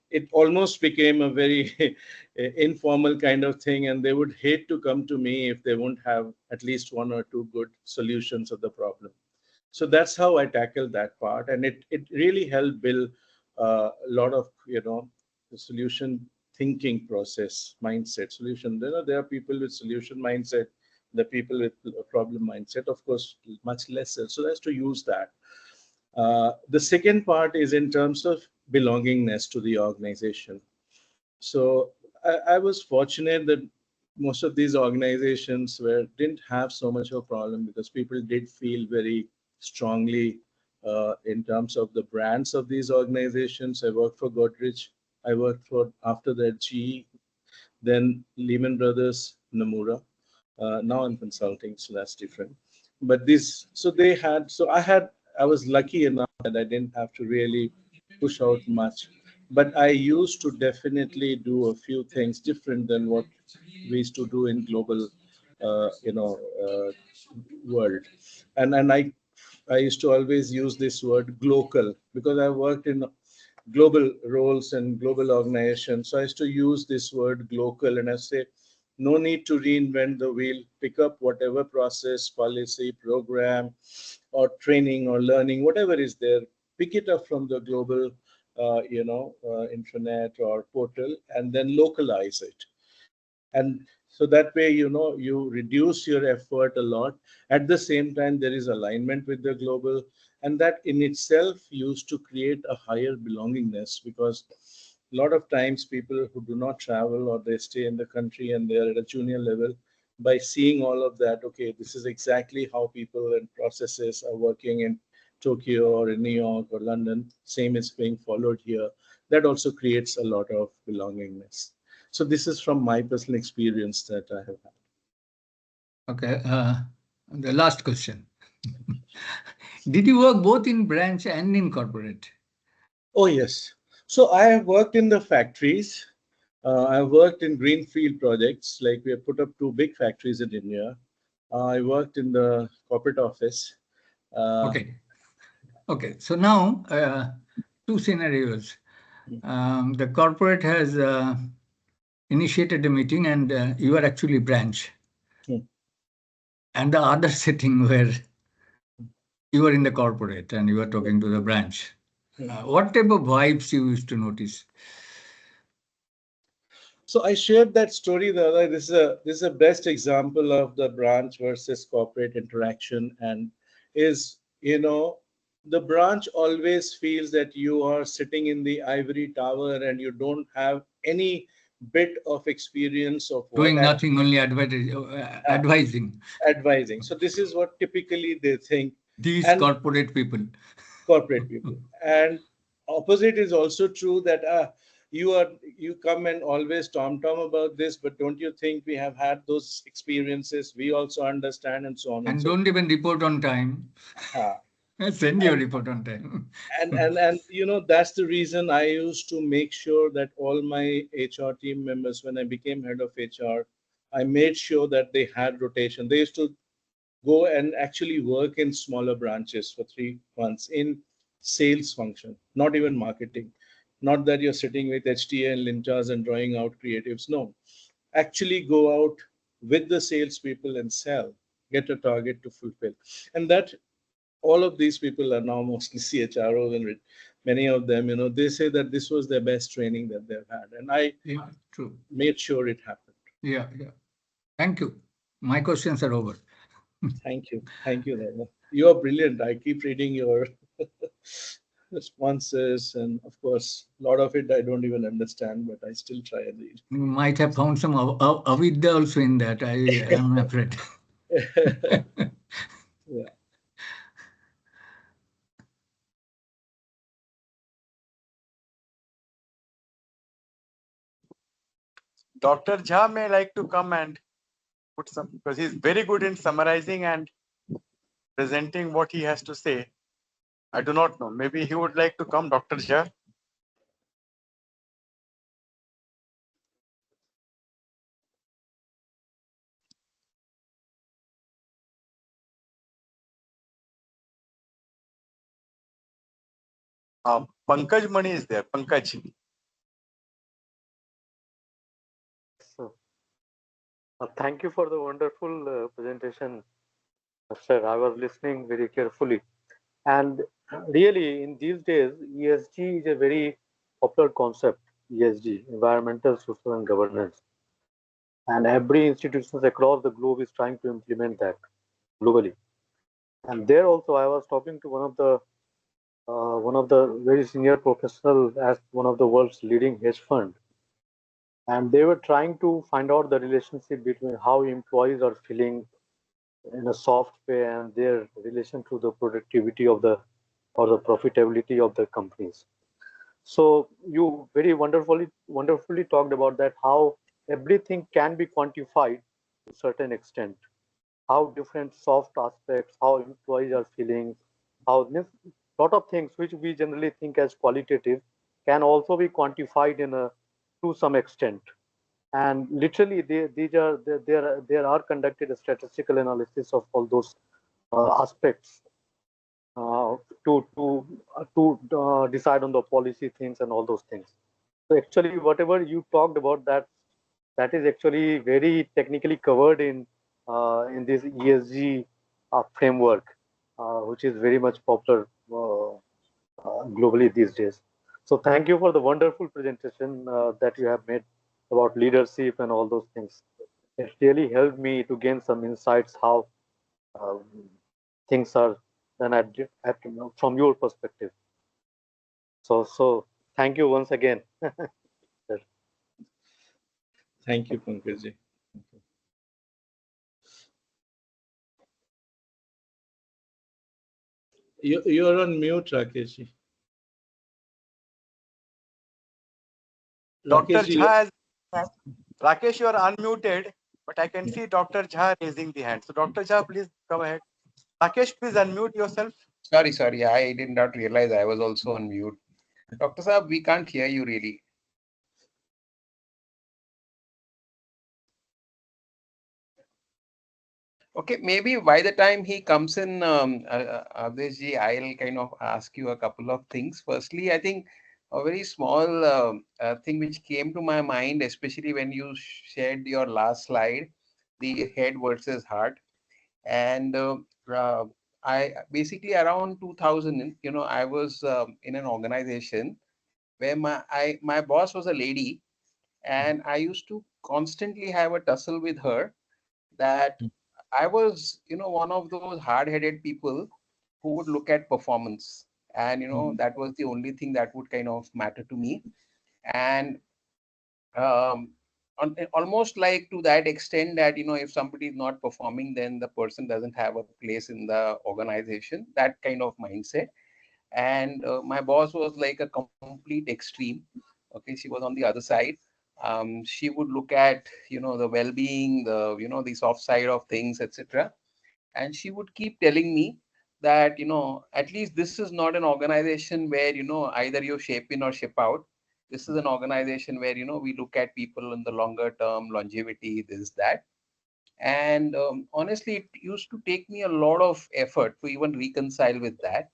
it almost became a very informal kind of thing, and they would hate to come to me if they won't have at least 1 or 2 good solutions of the problem. So that's how I tackled that part, and it really helped build a lot of the solution thinking process mindset. Solution, there are people with solution mindset, the people with a problem mindset, of course, much lesser. So that's to use that. The second part is in terms of belongingness to the organization. So I was fortunate that most of these organizations didn't have so much of a problem because people did feel very strongly in terms of the brands of these organizations. I worked for Godrej. I worked for, after that, GE, then Lehman Brothers, Nomura. Now I'm consulting, so that's different. But this, so they had, so I was lucky enough that I didn't have to really push out much. But I used to definitely do a few things different than what we used to do in global, world. And I used to always use this word glocal because I worked in global roles and global organizations. So I used to use this word glocal, and I say, no need to reinvent the wheel. Pick up whatever process, policy, program, or training or learning, whatever is there. Pick it up from the global, intranet or portal, and then localize it. And so that way, you reduce your effort a lot. At the same time, there is alignment with the global, and that in itself used to create a higher belongingness, because a lot of times people who do not travel or they stay in the country and they are at a junior level, by seeing all of that, okay, this is exactly how people and processes are working in Tokyo or in New York or London. Same is being followed here. That also creates a lot of belongingness. So this is from my personal experience that I have had. Okay. The last question. Did you work both in branch and in corporate? Oh, yes. So I have worked in the factories. I've worked in greenfield projects, like we have put up two big factories in India. I worked in the corporate office. Okay. Okay. So now, two scenarios. The corporate has initiated a meeting and you are actually branch. Hmm. And the other setting where you are in the corporate and you are talking to the branch. What type of vibes you used to notice? So I shared that story the other. This is a best example of the branch versus corporate interaction, and is the branch always feels that you are sitting in the ivory tower and you don't have any bit of experience of what Doing nothing, only advising advising. So this is what typically they think, these and corporate people. corporate people. And opposite is also true that you come and always tom about this, but don't you think we have had those experiences? We also understand, and so on and And so don't even report on time. forth. Send your report on time. And that's the reason I used to make sure that all my HR team members, when I became head of HR, I made sure that they had rotation. They used to go and actually work in smaller branches for 3 months in sales function, not even marketing. Not that you're sitting with HTA and lintas and drawing out creatives. No, actually go out with the salespeople and sell, get a target to fulfill. And that all of these people are now mostly CHROs, and many of them, they say that this was their best training that they've had. And I Yeah, true. made sure it happened. Yeah, yeah. Thank you. My questions are over. Thank you. Thank you, Dada. You are brilliant. I keep reading your responses, and of course, a lot of it I don't even understand, but I still try and read. You might have found some avidya also in that. I am afraid. Yeah. Dr. Jha may like to come and put some, because he's very good in summarizing and presenting what he has to say. I do not know. Maybe he would like to come, Dr. Jha. Pankaj Mani is there. Pankaj. So, thank you for the wonderful presentation, sir. I was listening very carefully. And really, in these days, ESG is a very popular concept. ESG, environmental, social, and governance. And every institutions across the globe is trying to implement that globally. And there also, I was talking to one of the very senior professional at one of the world's leading hedge fund, and they were trying to find out the relationship between how employees are feeling in a soft way and their relation to the productivity of the or the profitability of the companies. So you very wonderfully talked about that, how everything can be quantified to a certain extent, how different soft aspects, how employees are feeling, how this lot of things which we generally think as qualitative can also be quantified in a to some extent. And literally there are conducted a statistical analysis of all those aspects uh, to decide on the policy things and all those things. So actually, whatever you talked about, that is actually very technically covered in this ESG framework, which is very much popular globally these days. So thank you for the wonderful presentation that you have made about leadership and all those things. It really helped me to gain some insights how uh, things are done from your perspective. So thank you once again. Thank you, Pankaj. You're on mute, Rakesh ji. Dr. Rakesh ji, Jha has, Rakesh, you are unmuted, but I can see Dr. Jha raising the hand. So Dr. Jha, please come ahead. Rakesh, please unmute yourself. Sorry, I did not realize I was also on mute. Dr. Saab, we can't hear you really. Okay, maybe by the time he comes in, Awdhesh ji, I'll kind of ask you a couple of things. Firstly, I think a very small thing which came to my mind, especially when you shared your last slide, the head versus heart. And uh, I basically around 2000, I was in an organization where my boss was a lady, and I used to constantly have a tussle with her that I was, one of those hard-headed people who would look at performance. And, that was the only thing that would kind of matter to me. And almost like to that extent that, if somebody is not performing, then the person doesn't have a place in the organization, that kind of mindset. And my boss was like a complete extreme. Okay, she was on the other side. She would look at, the well-being, the soft side of things, etc. And she would keep telling me that, at least this is not an organization where, either you shape in or ship out. This is an organization where, we look at people in the longer term, longevity, this, that. And honestly, it used to take me a lot of effort to even reconcile with that.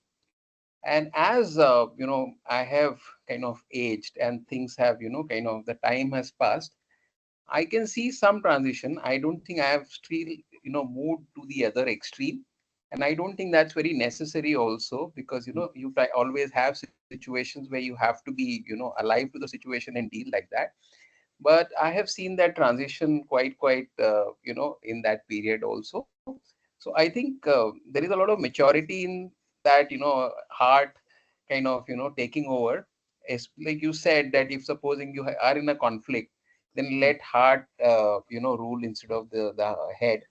And as I have kind of aged and things have, kind of the time has passed, I can see some transition. I don't think I have still, moved to the other extreme. And I don't think that's very necessary also, because, you always have situations where you have to be, alive to the situation and deal like that. But I have seen that transition quite, in that period also. So I think there is a lot of maturity in that, heart kind of, taking over. It's like you said that if supposing you are in a conflict, then let heart, rule instead of the head.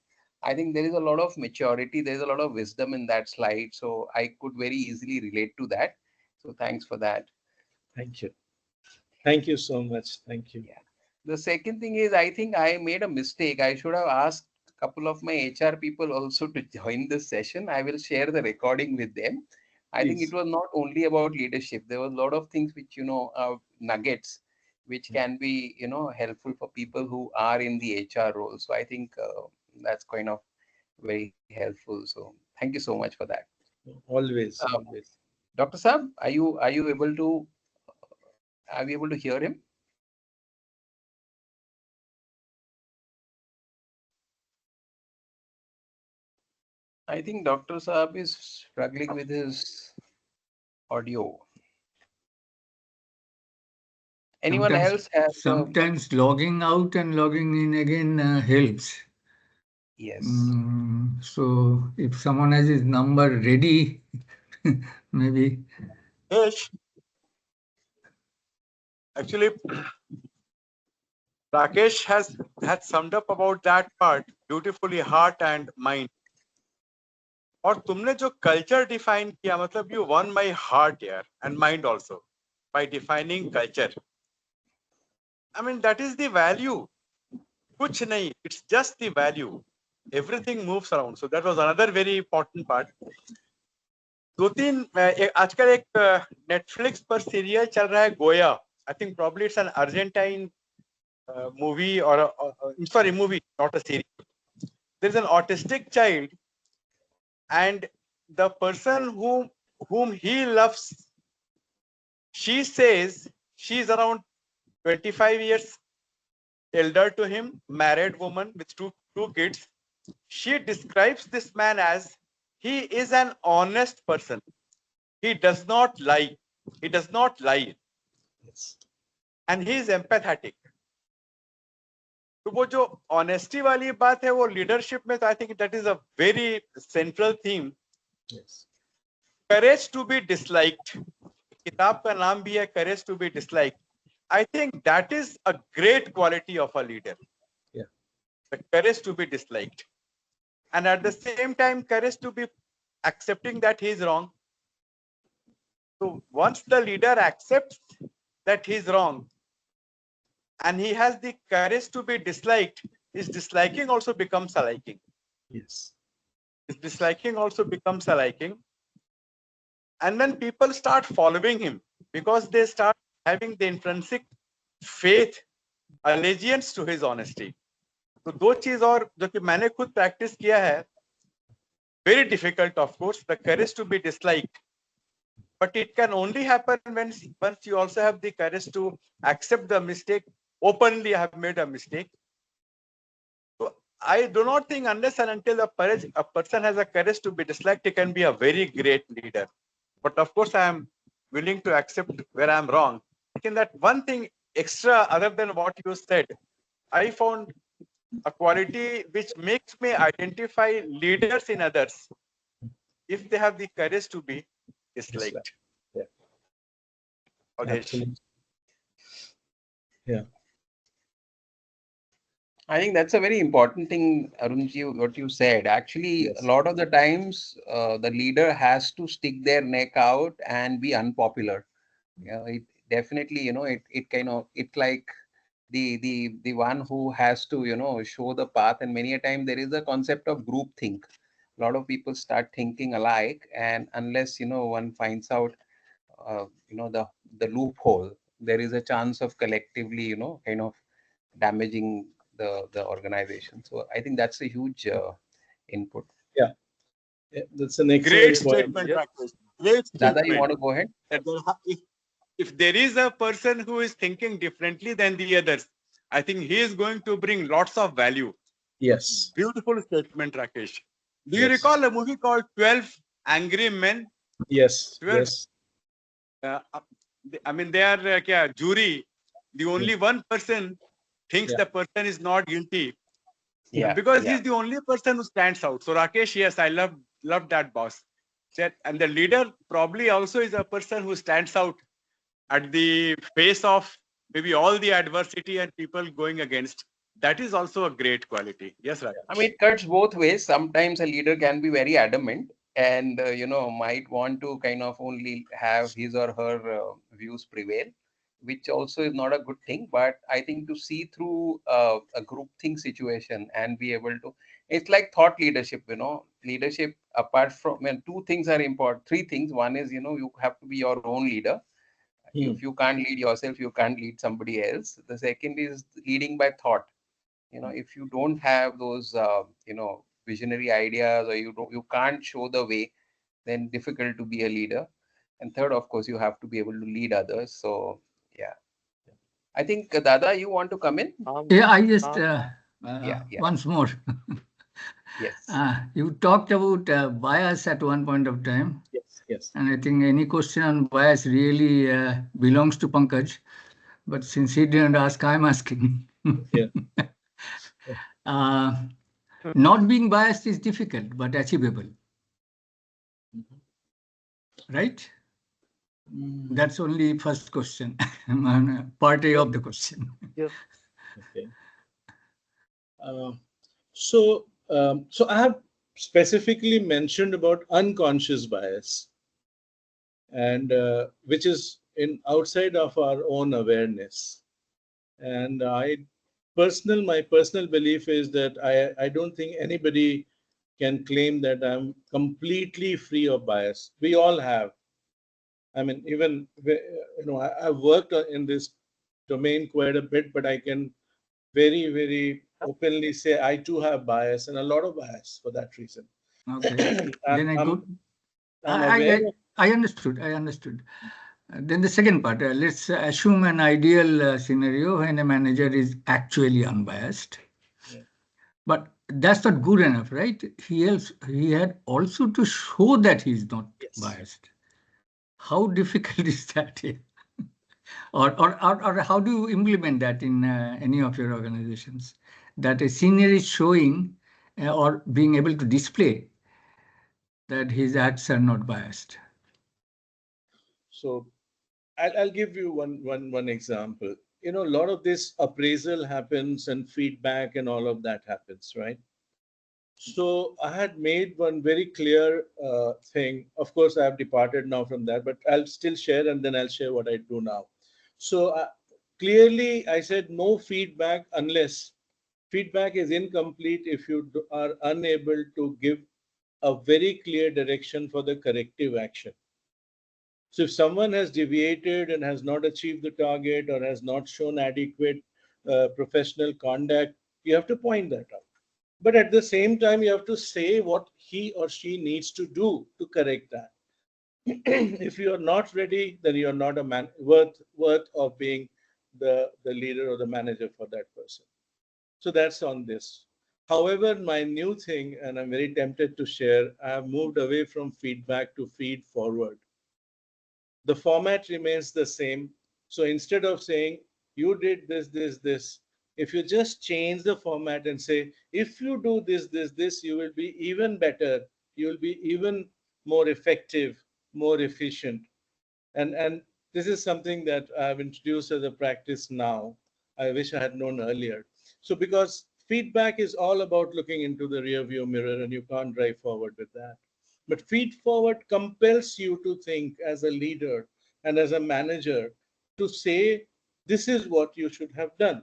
I think there is a lot of maturity, there is a lot of wisdom in that slide. So I could very easily relate to that. So thanks for that. thank you. Thank you so much. Thank you. Yeah. The second thing is, I think I made a mistake. I should have asked a couple of my HR people also to join this session. I will share the recording with them. I think it Please. was not only about leadership. There was a lot of things which, nuggets, which can be, helpful for people who are in the HR role. So I think that's kind of very helpful. So thank you so much for that. Always, Uh, always. Dr. Saab, are we able to hear him? I think Dr. Saab is struggling with his audio. Anyone Sometimes, else have sometimes logging out and logging in again helps. yes. So if someone has his number ready, maybe. Yes. Actually, Rakesh has summed up about that part beautifully, heart and mind. और तुमने जो culture define किया, मतलब you won my heart here and mind also by defining culture. I mean, that is the value. कुछ नहीं, it's just the value. Everything moves around. So that was another very important part. दो तीन आजकल एक Netflix पर serial चल रहा है गोया. I think probably it's an Argentine movie or sorry, movie, not a series. There's an autistic child, and the person whom he loves, she says she's around 25 years elder to him, married woman with two kids. She describes this man as he is an honest person. He does not lie. He does not lie, Yes. and he is empathetic. तो वो जो honesty वाली बात है वो leadership में तो I think that is a very central theme. Yes. Courage to be disliked, किताब का नाम भी है courage to be disliked. I think that is a great quality of a leader, Yeah. The courage to be disliked, and at the same time courage to be accepting that he is wrong, So once the leader accepts that he's wrong and he has the courage to be disliked, his disliking also becomes a liking. Yes. His disliking also becomes a liking. And then people start following him because they start having the intrinsic faith, allegiance to his honesty. तो दो चीज और जो कि मैंने खुद practice किया है, very difficult of course, the courage to be disliked, but it can only happen when once you also have the courage to accept the mistake openly. I have made a mistake. So I do not think unless and until a person has a courage to be disliked, he can be a very great leader. But of course, I am willing to accept where I am wrong. I think that one thing extra other than what you said, I found a quality which makes me identify leaders in others if they have the courage to be disliked. Yeah. Awdhesh. Absolutely. Yeah. I think that's a very important thing, Arunji, what you said. Actually, Yes. a lot of the times, the leader has to stick their neck out and be unpopular. It definitely, it kind of, it's like the one who has to, show the path. And many a time there is a concept of group think. A lot of people start thinking alike, and unless, one finds out, the loophole, there is a chance of collectively, kind of damaging the organization. So I think that's a huge input. Yeah. Yeah, that's an Great excellent point. statement, Yes. Rakesh. Great Dada, you statement. want to go ahead? That if there is a person who is thinking differently than the others, I think he is going to bring lots of value. Yes. Beautiful statement, Rakesh. Do you Yes. recall a movie called 12 Angry Men? Yes. 12. Yes. I mean, they are jury. The only one person thinks Yeah. the person is not guilty Yeah. because Yeah. he's the only person who stands out. So Rakesh, yes, I love that boss. And the leader probably also is a person who stands out at the face of maybe all the adversity and people going against. That is also a great quality. Yes, Rakesh. I mean, it cuts both ways. Sometimes a leader can be very adamant and, might want to kind of only have his or her views prevail, which also is not a good thing. But I think to see through a group think situation and be able to, it's like thought leadership, leadership apart from, when two things are important, three things. One is, you have to be your own leader. If you can't lead yourself, you can't lead somebody else. The second is leading by thought. If you don't have those visionary ideas, or you can't show the way, then difficult to be a leader. And third, of course, you have to be able to lead others. So yeah, I think Dada, you want to come in? Yeah, I just Yeah. once more. Yes. You talked about bias at one point of time, Yes. Yes. and I think any question on bias really belongs to Pankaj. But since he didn't ask, I'm asking. Yeah. uh, not being biased is difficult but achievable, right? That's only first question, part A of the question. Yes. Okay. So I have specifically mentioned about unconscious bias, and which is in outside of our own awareness. And my personal belief is that I don't think anybody can claim that I'm completely free of bias. We all have. I mean, even I've worked in this domain quite a bit, but I can very, very openly say I too have bias, and a lot of bias for that reason. Okay, I'm, then I I'm, go. I'm aware of. I understood. I understood. Then the second part. Let's assume an ideal scenario when a manager is actually unbiased. Yeah. But that's not good enough, right? He had also to show that he's not Yes. biased. How difficult is that? Or how do you implement that in any of your organizations? That a senior is showing or being able to display that his acts are not biased. So I'll give you one example. A lot of this appraisal happens and feedback and all of that happens, right? So I had made one very clear thing. Of course, I have departed now from that, but I'll still share and then I'll share what I do now. So clearly, I said no feedback unless feedback is incomplete if you are unable to give a very clear direction for the corrective action. So if someone has deviated and has not achieved the target or has not shown adequate professional conduct, you have to point that out. But at the same time, you have to say what he or she needs to do to correct that. If you are not ready, then you are not a man worth of being the leader or the manager for that person. So that's on this. However, my new thing, and I'm very tempted to share, I have moved away from feedback to feed forward. The format remains the same. So instead of saying, you did this, if you just change the format and say, if you do this, you will be even better, you will be even more effective, more efficient. And this is something that I've introduced as a practice now. I wish I had known earlier. So because feedback is all about looking into the rear view mirror and you can't drive forward with that. But feed forward compels you to think as a leader and as a manager to say, this is what you should have done.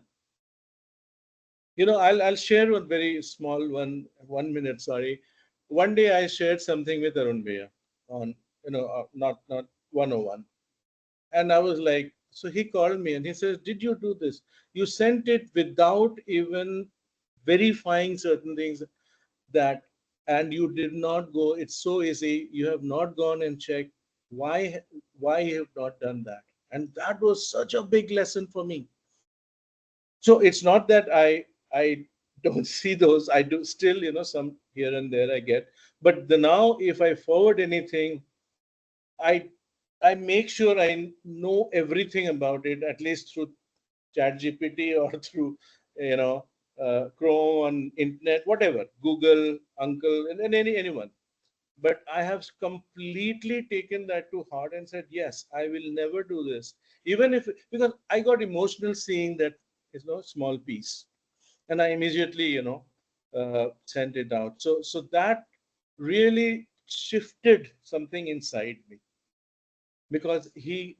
I'll share one very small 1 minute, sorry. One day I shared something with Arun Bhaiya on, not 101. And I was like, so he called me and he says, did you do this? You sent it without even verifying certain things that, and you did not go. It's so easy. You have not gone and checked why you have not done that. And that was such a big lesson for me. So it's not that I don't see those. I do still, some here and there I get. But now if I forward anything, I I make sure I know everything about it, at least through ChatGPT or through you know Chrome on internet, whatever, Google, Uncle, and anyone. But I have completely taken that to heart and said, yes, I will never do this, even if because I got emotional seeing that small piece, and I immediately sent it out. So that really shifted something inside me because he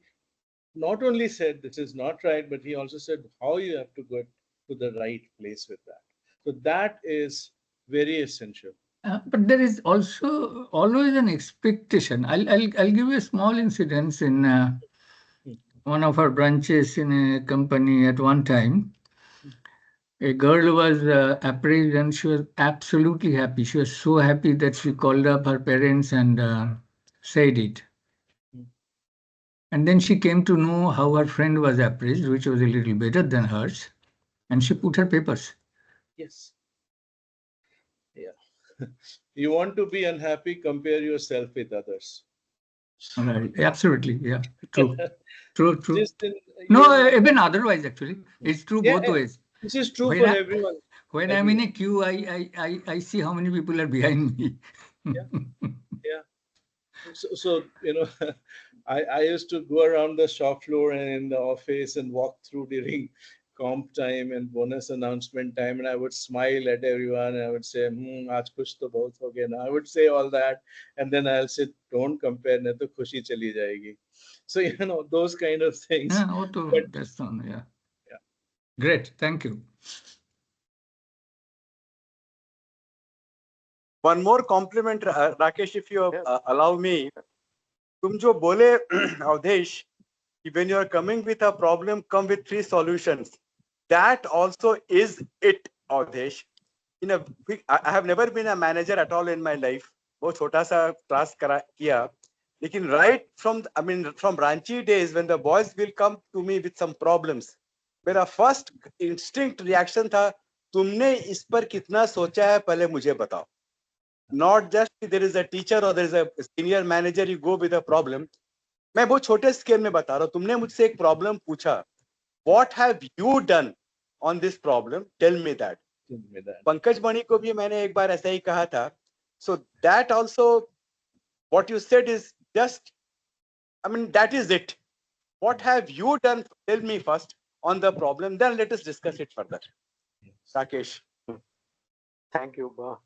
not only said this is not right, but he also said how you have to go to the right place with that. So that is very essential. But there is also always an expectation. I'll give you a small incident in one of our branches in a company at one time. A girl was appraised and she was absolutely happy. She was so happy that she called up her parents and said it. And then she came to know how her friend was appraised, which was a little better than hers, and she put her papers. Yes. Yeah. You want to be unhappy, compare yourself with others. Right. Absolutely. Yeah. True. True. True. Just in, No, even otherwise, actually, it's true yeah, both ways. this is true When for I everyone. when I'm in Everyone. a queue, I see how many people are behind me. Yeah. Yeah. So I used to go around the shop floor and in the office and walk through during comp time and bonus announcement time, and I would smile at everyone and I would say, aaj kuch to bahut ho gaya na. I would say all that, and then I'll say, don't compare, nahi to khushi chali jayegi. So those kind of things. Yeah, But that's on. Yeah. yeah. Great. Thank you. One more compliment, Rakesh, if you allow me. तुम जो बोले Awadhesh, when you are coming with a problem, come with 3 solutions. That also is it, Awdhesh. I have never been a manager at all in my life. बहुत छोटा सा class किया. लेकिन right from from Ranchi days when the boys will come to me with some problems, मेरा first instinct reaction था, तुमने इस पर कितना सोचा है पहले मुझे बताओ. Not just there is a teacher or there is a senior manager, you go with a problem. मैं बहुत छोटे स्केल में बता रहा हूँ. तुमने मुझसे एक प्रॉब्लम पूछा. What have you done on this problem? Tell me that. Pankaj मणि को भी मैंने एक बार ऐसा ही कहा था. So that also, what you said is just, that is it. What have you done? Tell me first on the problem, then let us discuss it further. Rakesh. Thank you.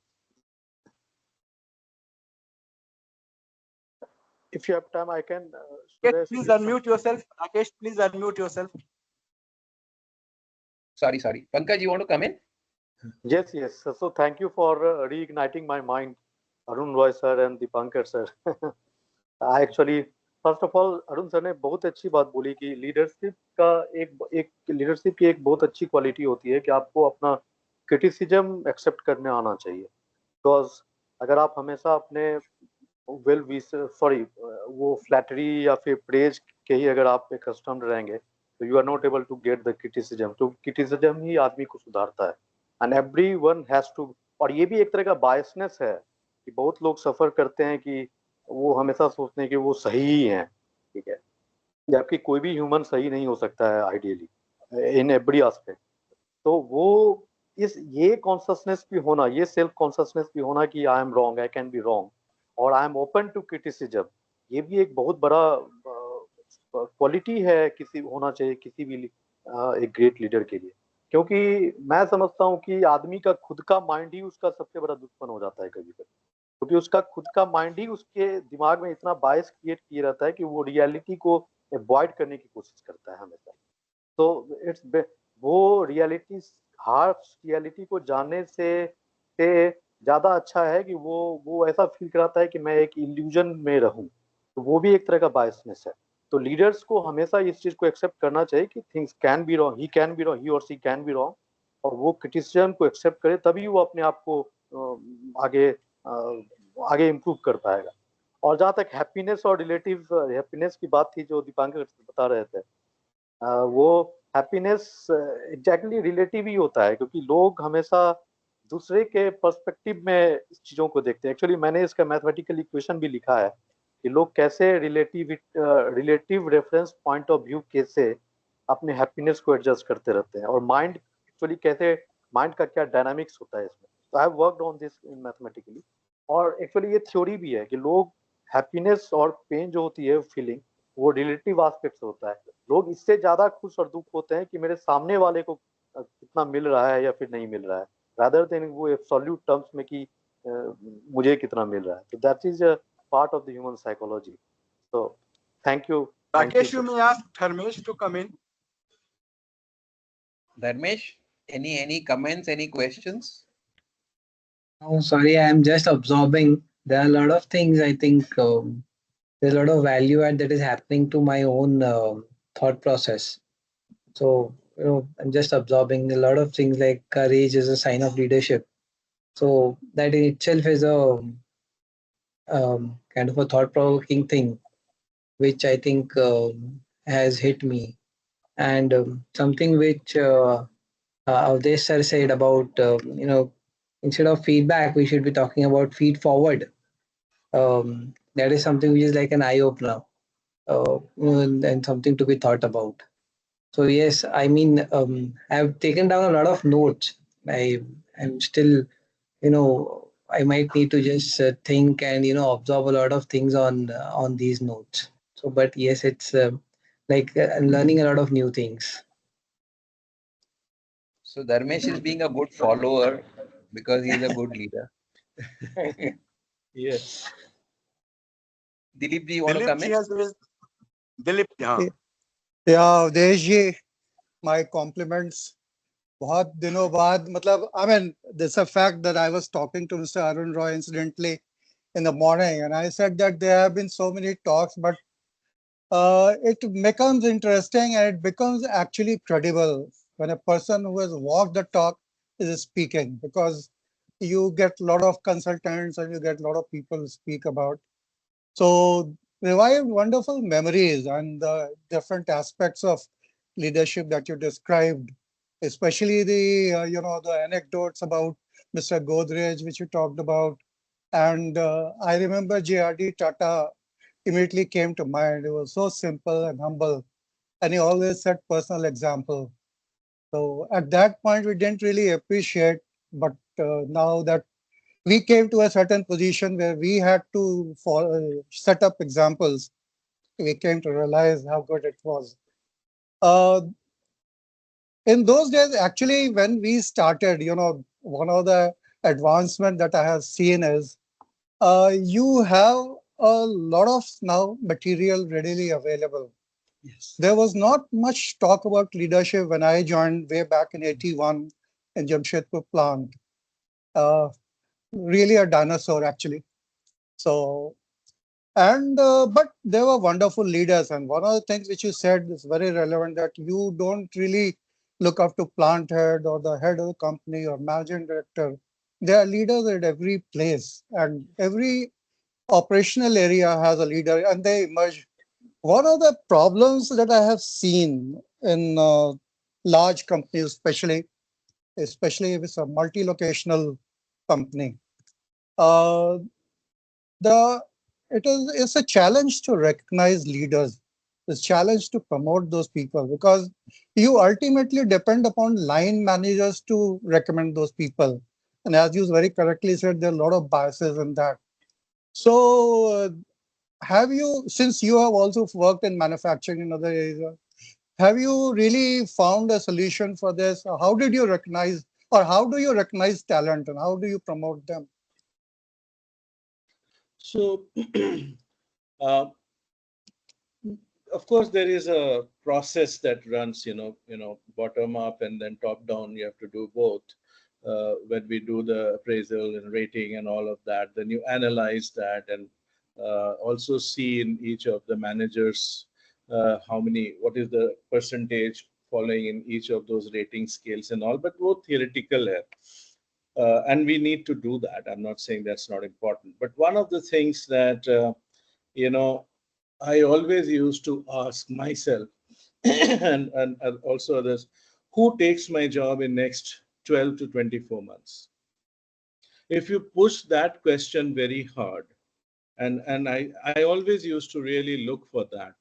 if you have time, I can. Please unmute yourself. Rakesh, please unmute yourself. Sorry. Pankaj, you want to come in? Yes, yes. So thank you for reigniting my mind, Arun Roy sir and Dipankar sir. I actually, first of all, Arun sir ने बहुत अच्छी बात बोली कि leadership का एक leadership की एक बहुत अच्छी क्वालिटी होती है कि आपको अपना क्रिटिसिज्म एक्सेप्ट करने आना चाहिए। बिकॉज अगर आप हमेशा अपने सॉरी वो फ्लैटरी या फिर प्रेज के ही अगर आप कस्टम्ड रहेंगे तो you are not able to get the criticism. तो क्रिटिसिज्म ही आदमी को सुधारता है and everyone has to. और ये भी एक तरह का बायसनेस है कि बहुत लोग सफर करते हैं कि वो हमेशा सोचते हैं कि वो सही ही हैं, ठीक है, जबकि कोई भी ह्यूमन सही नहीं हो सकता है आइडियली इन एवरी एस्पेक्ट। तो वो ये कॉन्शसनेस भी होना, ये सेल्फ कॉन्शसनेस भी होना कि I am wrong, I can be wrong और I am open to criticism, ये भी एक बहुत बड़ा क्वालिटी है किसी होना चाहिए किसी भी एक ग्रेट लीडर के लिए। क्योंकि मैं समझता हूँ कि आदमी का खुद का माइंड ही उसका सबसे बड़ा दुश्मन हो जाता है कभी कभी, क्योंकि उसका खुद का माइंड ही उसके दिमाग में इतना बायस क्रिएट किया रहता है कि वो रियलिटी को अवॉइड करने की कोशिश करता है हमेशा। तो वो रियलिटी, हार्श रियलिटी को जानने से ज्यादा अच्छा है कि वो ऐसा फील कराता है कि मैं एक इल्यूजन में रहूं। तो वो भी एक तरह का बायसनेस है। तो लीडर्स को हमेशा इस चीज को एक्सेप्ट करना चाहिए कि things can be wrong, he can be wrong, he और सी कैन बी रॉन्ग, और वो क्रिटिसिज्म को एक्सेप्ट करे तभी वो अपने आप को आगे इम्प्रूव कर पाएगा। और जहाँ तक हैप्पीनेस और रिलेटिव हैप्पीनेस की बात थी जो दीपांकर बता रहे थे, वो हैप्पीनेस एग्जैक्टली रिलेटिव ही होता है, क्योंकि लोग हमेशा दूसरे के पर्सपेक्टिव में इस चीजों को देखते हैं। एक्चुअली मैंने इसका मैथमेटिकल इक्वेशन भी लिखा है कि लोग कैसे relative reference point of view कैसे अपने हैप्पीनेस को एडजस्ट करते रहते हैं, और माइंड एक्चुअली कैसे, माइंड का क्या डायनामिक्स होता है इसमें। तो I have worked on this in mathematically. और एक्चुअली ये थ्योरी भी है कि लोग हैप्पीनेस और पेन जो होती है फीलिंग, वो रिलेटिव एस्पेक्ट्स होता है। लोग इससे ज्यादा खुश और दुख होते हैं कि मेरे सामने वाले को कितना मिल रहा है या फिर नहीं मिल रहा है, रादर देन वो एब्सोल्यूट टर्म्स में कि मुझे कितना मिल रहा है। तो that is a part of the human psychology. So thank you. Rakesh, you may ask Dharmesh to come in. Dharmesh, any comments, any questions? Oh, sorry, I am just absorbing. There are a lot of things I think there's a lot of value add that is happening to my own thought process. So, I'm just absorbing a lot of things like courage is a sign of leadership. So that in itself is a kind of a thought-provoking thing, which I think has hit me. And something which Avdesh sir said about, instead of feedback, we should be talking about feed forward. That is something which is like an eye opener, and something to be thought about. So yes, I mean, I've taken down a lot of notes. I'm still, I might need to just think and absorb a lot of things on these notes. So, but yes, it's like I'm learning a lot of new things. So Dharmesh is being a good follower because he's a good leader. Yes. Dilip ji, you want to come in? Dilip, yeah. Yeah, Awdhesh ji, my compliments. बहुत दिनों बाद, मतलब, I mean, there's a fact that I was talking to Mr. Arun Roy incidentally in the morning, and I said that there have been so many talks, but it becomes interesting and it becomes actually credible when a person who has walked the talk is speaking, because you get a lot of consultants and you get a lot of people speak about. So revive wonderful memories and the different aspects of leadership that you described, especially the the anecdotes about Mr. Godrej, which you talked about. And I remember JRD Tata immediately came to mind. It was so simple and humble, and he always set personal example. So at that point, we didn't really appreciate, but now that we came to a certain position where we had to set up examples, we came to realize how good it was. In those days, actually, when we started, one of the advancement that I have seen is you have a lot of now material readily available. Yes. There was not much talk about leadership when I joined way back in 81 in Jamshedpur plant. Uh, really a dinosaur, actually. So, and but there were wonderful leaders. And one of the things which you said is very relevant, that you don't really look up to plant head or the head of the company or managing director. There are leaders at every place, and every operational area has a leader, and they emerge. One of the problems that I have seen in large companies, especially if it's a multi-locational company, uh, the it's a challenge to recognize leaders. It's a challenge to promote those people, because you ultimately depend upon line managers to recommend those people. And as you very correctly said, there are a lot of biases in that. So, have you, since you have also worked in manufacturing in other areas, have you really found a solution for this? How did you recognize, or how do you recognize talent, and how do you promote them? So, uh, of course, there is a process that runs, bottom up and then top down. You have to do both. When we do the appraisal and rating and all of that, then you analyze that and also see in each of the managers what is the percentage following in each of those rating scales and all, but both theoretical here. And we need to do that. I'm not saying that's not important. But one of the things that, you know, I always used to ask myself and also others, who takes my job in next 12 to 24 months? If you push that question very hard, and I always used to really look for that,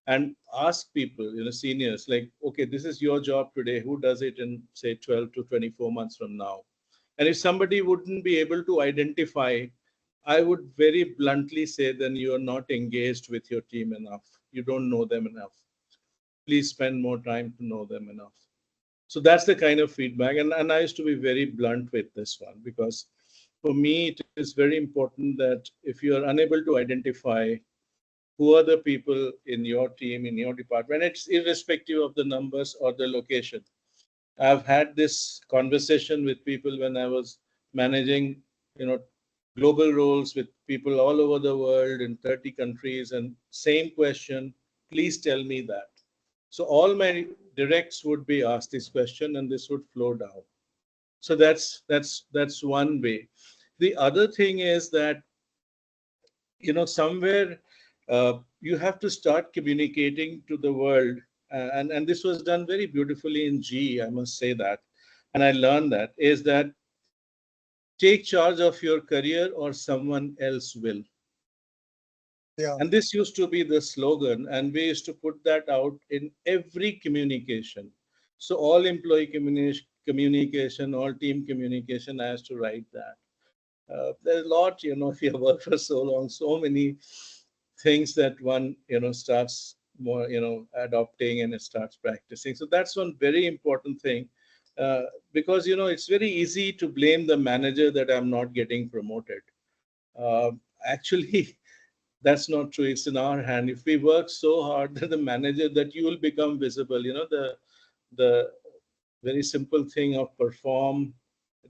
and ask people, seniors, like, okay, this is your job today. Who does it in, say, 12 to 24 months from now? And if somebody wouldn't be able to identify, I would very bluntly say, then you are not engaged with your team enough. You don't know them enough. Please spend more time to know them enough. So that's the kind of feedback. And I used to be very blunt with this one, because for me, it is very important that if you are unable to identify who are the people in your team, in your department, it's irrespective of the numbers or the location. I've had this conversation with people when I was managing, you know, global roles with people all over the world in 30 countries, and same question, please tell me that. So all my directs would be asked this question, and this would flow down. So that's one way. The other thing is that, somewhere you have to start communicating to the world, and this was done very beautifully in GE, I must say that, and I learned that, is that take charge of your career or someone else will. Yeah, And this used to be the slogan, and we used to put that out in every communication. So all employee communication, all team communication, I has to write that. There's a lot, if you work for so long, so many things that one, starts more, adopting, and it starts practicing. So that's one very important thing, because, it's very easy to blame the manager that I'm not getting promoted. Actually, that's not true. It's in our hand. If we work so hard that the manager, that you will become visible, the very simple thing of perform,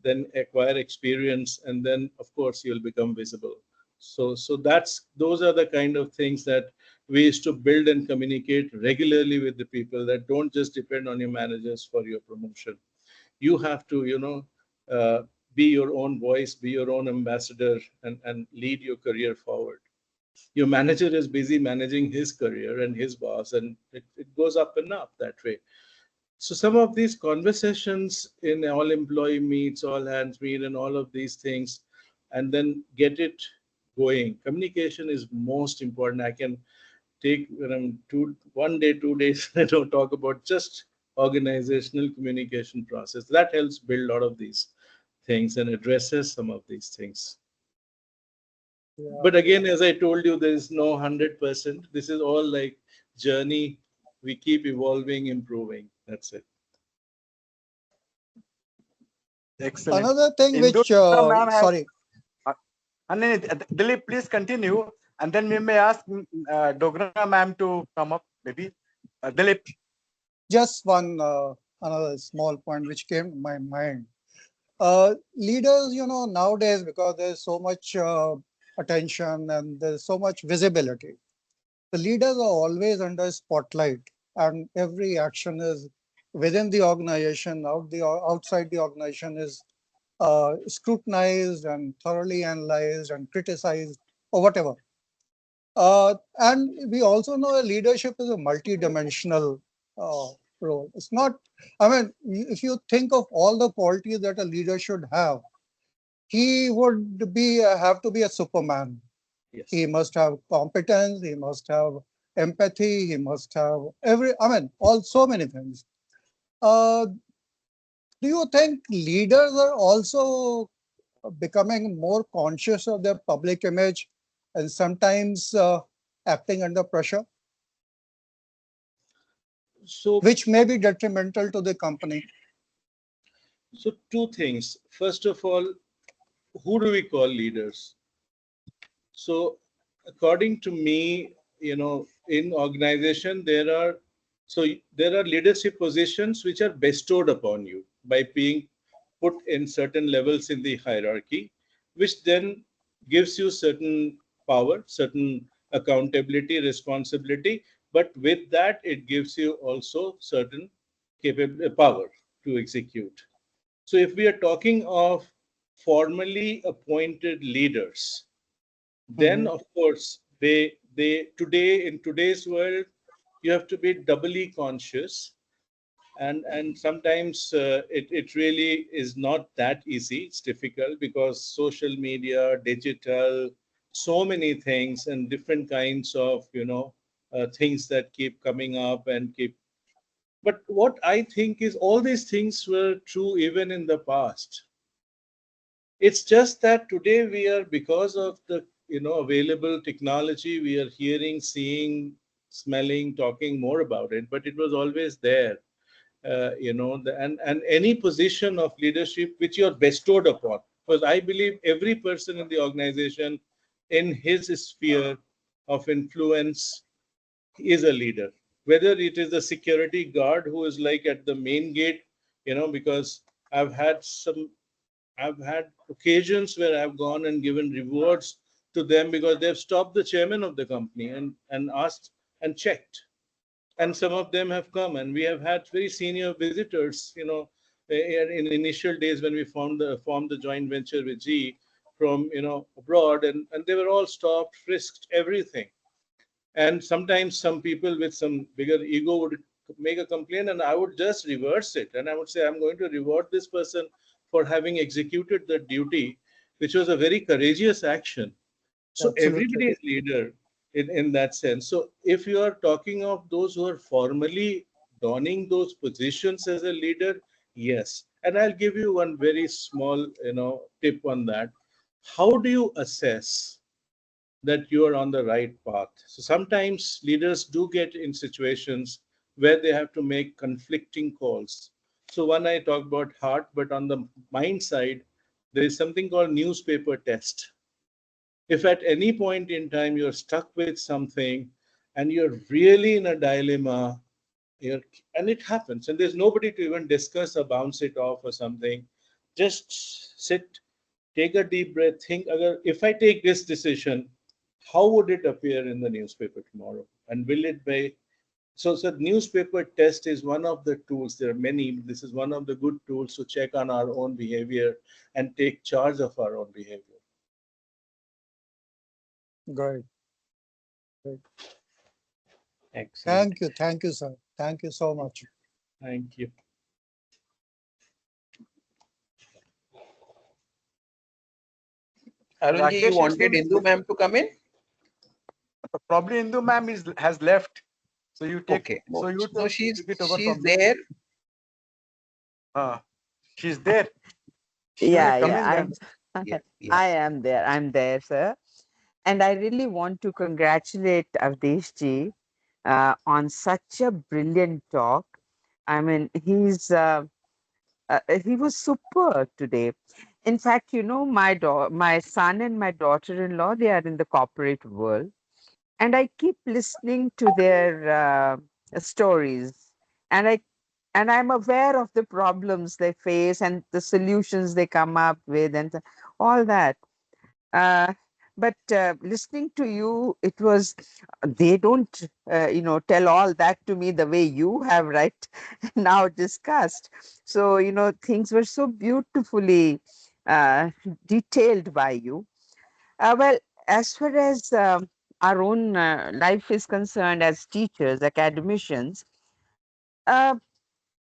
then acquire experience, and then of course you'll become visible. So those are the kind of things that we used to build and communicate regularly with the people, that don't just depend on your managers for your promotion. You have to, uh, be your own voice, be your own ambassador, and lead your career forward. Your manager is busy managing his career and his boss, and it goes up and up that way. So some of these conversations in all employee meets, all hands meet, and all of these things, and then get it going. Communication is most important. I can take, when I'm 1 day, 2 days, I don't talk about just organizational communication process. That helps build a lot of these things and addresses some of these things. yeah. But again, as I told you, there is no 100%. This is all like journey. We keep evolving, improving. That's it. Excellent. Another thing which, Indulekha ma'am has. sorry, Dilip, please continue. And then we may ask Dogra ma'am to come up, maybe. Dilip. Just one another small point which came to my mind. Leaders, nowadays, because there's so much attention and there's so much visibility, the leaders are always under spotlight, and every action is within the organization, outside the organization is scrutinized and thoroughly analyzed and criticized or whatever. And we also know leadership is a multi-dimensional uh, role. It's not, I mean, if you think of all the qualities that a leader should have, he would have to be a Superman. He Yes. must have competence, he must have empathy, he must have all so many things. Uh, do you think leaders are also becoming more conscious of their public image and sometimes acting under pressure, So, which may be detrimental to the company? so two things. First of all, who do we call leaders? So, according to me, in organization there are leadership positions which are bestowed upon you by being put in certain levels in the hierarchy, which then gives you certain power, certain accountability, responsibility. But with that, it gives you also certain power to execute. So, if we are talking of formally appointed leaders, then Mhm. of course they today in today's world you have to be doubly conscious, and sometimes it really is not that easy. It's difficult because social media, digital, so many things and different kinds of things that keep coming up and keep. But what I think is all these things were true even in the past. It's just that today we are, because of the available technology, we are hearing, seeing, smelling, talking more about it. But it was always there, and any position of leadership which you are bestowed upon. Because I believe every person in the organization, in his sphere of influence, is a leader. Whether it is the security guard who is like at the main gate, because I've had some I've had occasions where I've gone and given rewards to them because they've stopped the chairman of the company and asked and checked. And some of them have come, and we have had very senior visitors, in initial days when we formed the joint venture with G from abroad, and they were all stopped, frisked, everything. And sometimes some people with some bigger ego would make a complaint, and I would just reverse it. And I would say, I'm going to reward this person for having executed the duty, which was a very courageous action. So Absolutely. everybody is leader in that sense. So if you are talking of those who are formally donning those positions as a leader, yes. And I'll give you one very small, tip on that. How do you assess that you are on the right path? So sometimes leaders do get in situations where they have to make conflicting calls. So one I talk about heart, but on the mind side, there is something called newspaper test. If at any point in time you're stuck with something and you're really in a dilemma, and it happens, and there's nobody to even discuss or bounce it off or something, just sit, take a deep breath, think, if I take this decision, how would it appear in the newspaper tomorrow? And will it be? So newspaper test is one of the tools. There are many. This is one of the good tools to check on our own behavior and take charge of our own behavior. Great. Great. Excellent. Thank you, sir. Thank you so much. Thank you. Arunji, you Rakesh is wanted in, Indu ma'am to come in? probably Indu ma'am has left. So you take, Okay. so you No, take it over she's from. there. She's there. She may Yeah, come yeah, in then. Yeah, yeah. I am there. I'm there, sir. And I really want to congratulate Avdesh ji on such a brilliant talk. I mean, he was super today. In fact, my son and my daughter-in-law, they are in the corporate world, and I keep listening to their stories, and I'm aware of the problems they face and the solutions they come up with, and all that. Uh, but listening to you, it was, they don't, tell all that to me the way you have right now discussed. So, things were so beautifully uh, detailed by you. Well, as far as our own life is concerned as teachers, academicians, uh,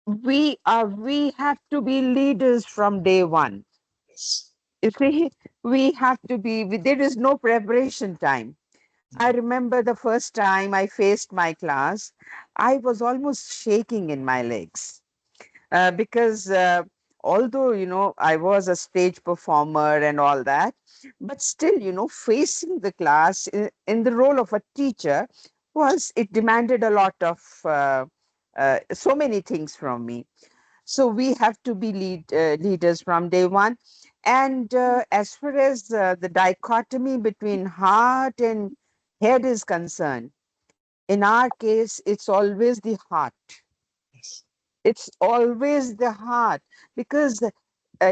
we have to be leaders from day one. Yes. If we have to be, there is no preparation time. I remember the first time I faced my class, I was almost shaking in my legs because although I was a stage performer and all that, but still facing the class in the role of a teacher was, it demanded a lot of so many things from me. So we have to be leaders from day one. And as far as the dichotomy between heart and head is concerned, in our case, it's always the heart. Yes. It's always the heart, because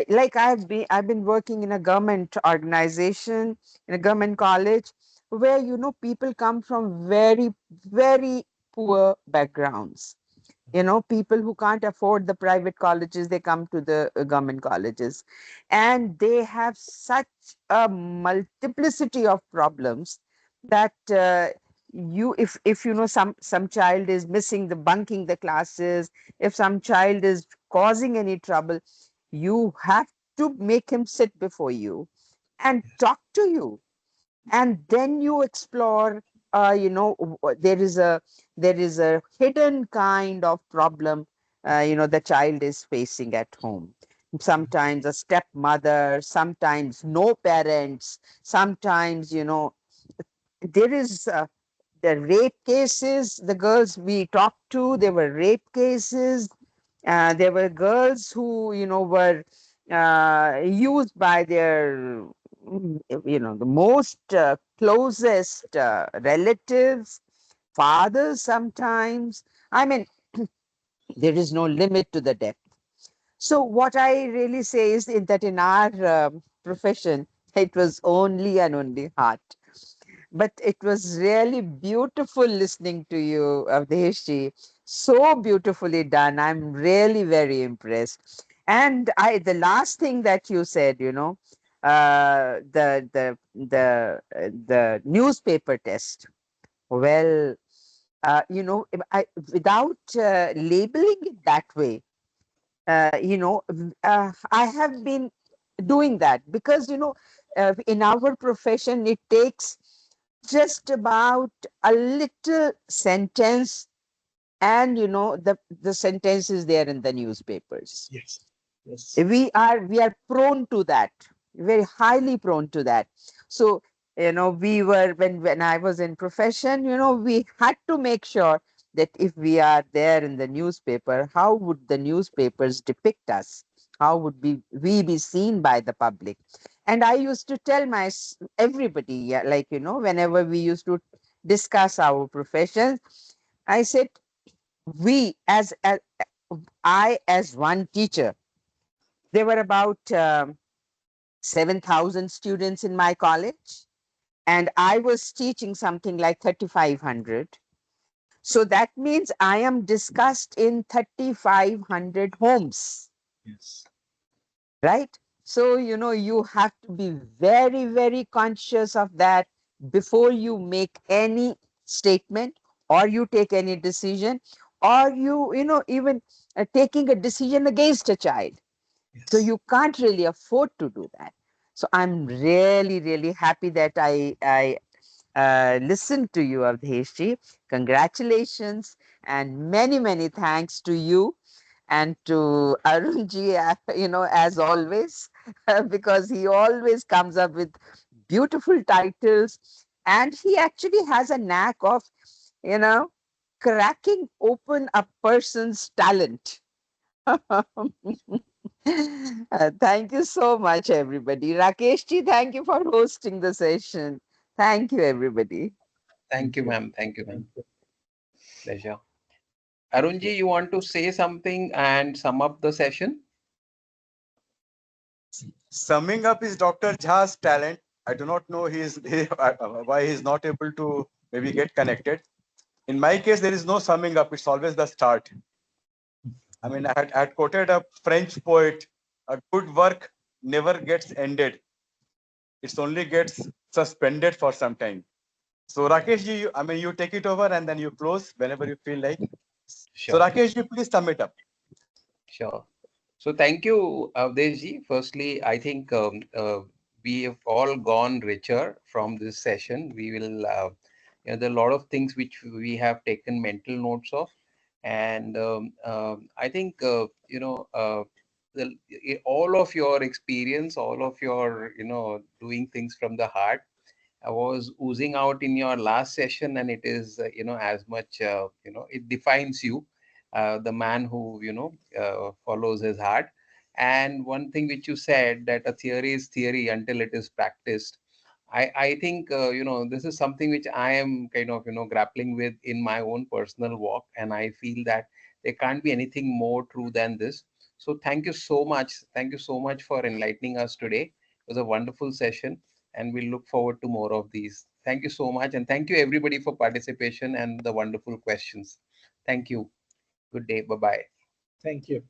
like I've been working in a government organization, in a government college, where people come from very, very poor backgrounds. People who can't afford the private colleges, they come to the government colleges, and they have such a multiplicity of problems that you if some child is missing the bunking the classes, if some child is causing any trouble, you have to make him sit before you and talk to you, and then you explore, there is a hidden kind of problem the child is facing at home. Sometimes a stepmother, sometimes no parents, sometimes there is the rape cases. The girls we talked to, there were rape cases. There were girls who were used by their the most closest relatives, fathers sometimes. I mean, there is no limit to the depth. So what I really say is that in our profession, it was only and only heart. But it was really beautiful listening to you, Avdhesh. So beautifully done. I'm really very impressed. And the last thing that you said, the newspaper test. Well, without labeling it that way, I have been doing that because in our profession it takes just about a little sentence, and the sentence is there in the newspapers. Yes. Yes. We are prone to that, very highly prone to that. So we were, when I was in profession, we had to make sure that if we are there in the newspaper, how would the newspapers depict us, how would we be seen by the public. And I used to tell everybody, yeah, like whenever we used to discuss our professions, I said, we as I as one teacher, there were about 7,000 students in my college, and I was teaching something like 3,500. So that means I am discussed in 3,500 homes, Yes. right? So, you have to be very, very conscious of that before you make any statement, or you take any decision, or even taking a decision against a child. So Yes. you can't really afford to do that. So I'm really, really happy that I listened to you, Avdhesh. Congratulations, and many, many thanks to you and to Arunji, as always, because he always comes up with beautiful titles, and he actually has a knack of, you know, cracking open a person's talent. Thank you so much, everybody. Rakeshji, thank you for hosting the session. Thank you, everybody. Thank you, ma'am. Thank you, ma'am. Pleasure. Arunji, you want to say something and sum up the session? Summing up is Dr. Jha's talent. I do not know why he's not able to maybe get connected. In my case, there is no summing up. It's always the start. I mean, I had quoted a French poet, a good work never gets ended. It's only gets suspended for some time. So Rakesh ji, I mean, you take it over and then you close whenever you feel like. So Sure, Rakesh ji, please sum it up. sure. So thank you, Avdesh ji. Firstly, I think we have all gone richer from this session. We will, there are a lot of things which we have taken mental notes of, and I think all of your experience, all of your doing things from the heart was oozing out in your last session, and it is as much it defines you, the man who follows his heart. And one thing which you said, that a theory is theory until it is practiced. I think this is something which I am kind of grappling with in my own personal walk, and I feel that there can't be anything more true than this. So thank you so much. Thank you so much for enlightening us today. It was a wonderful session, and we look forward to more of these. Thank you so much, and thank you everybody for participation and the wonderful questions. Thank you. Good day. Bye bye. Thank you.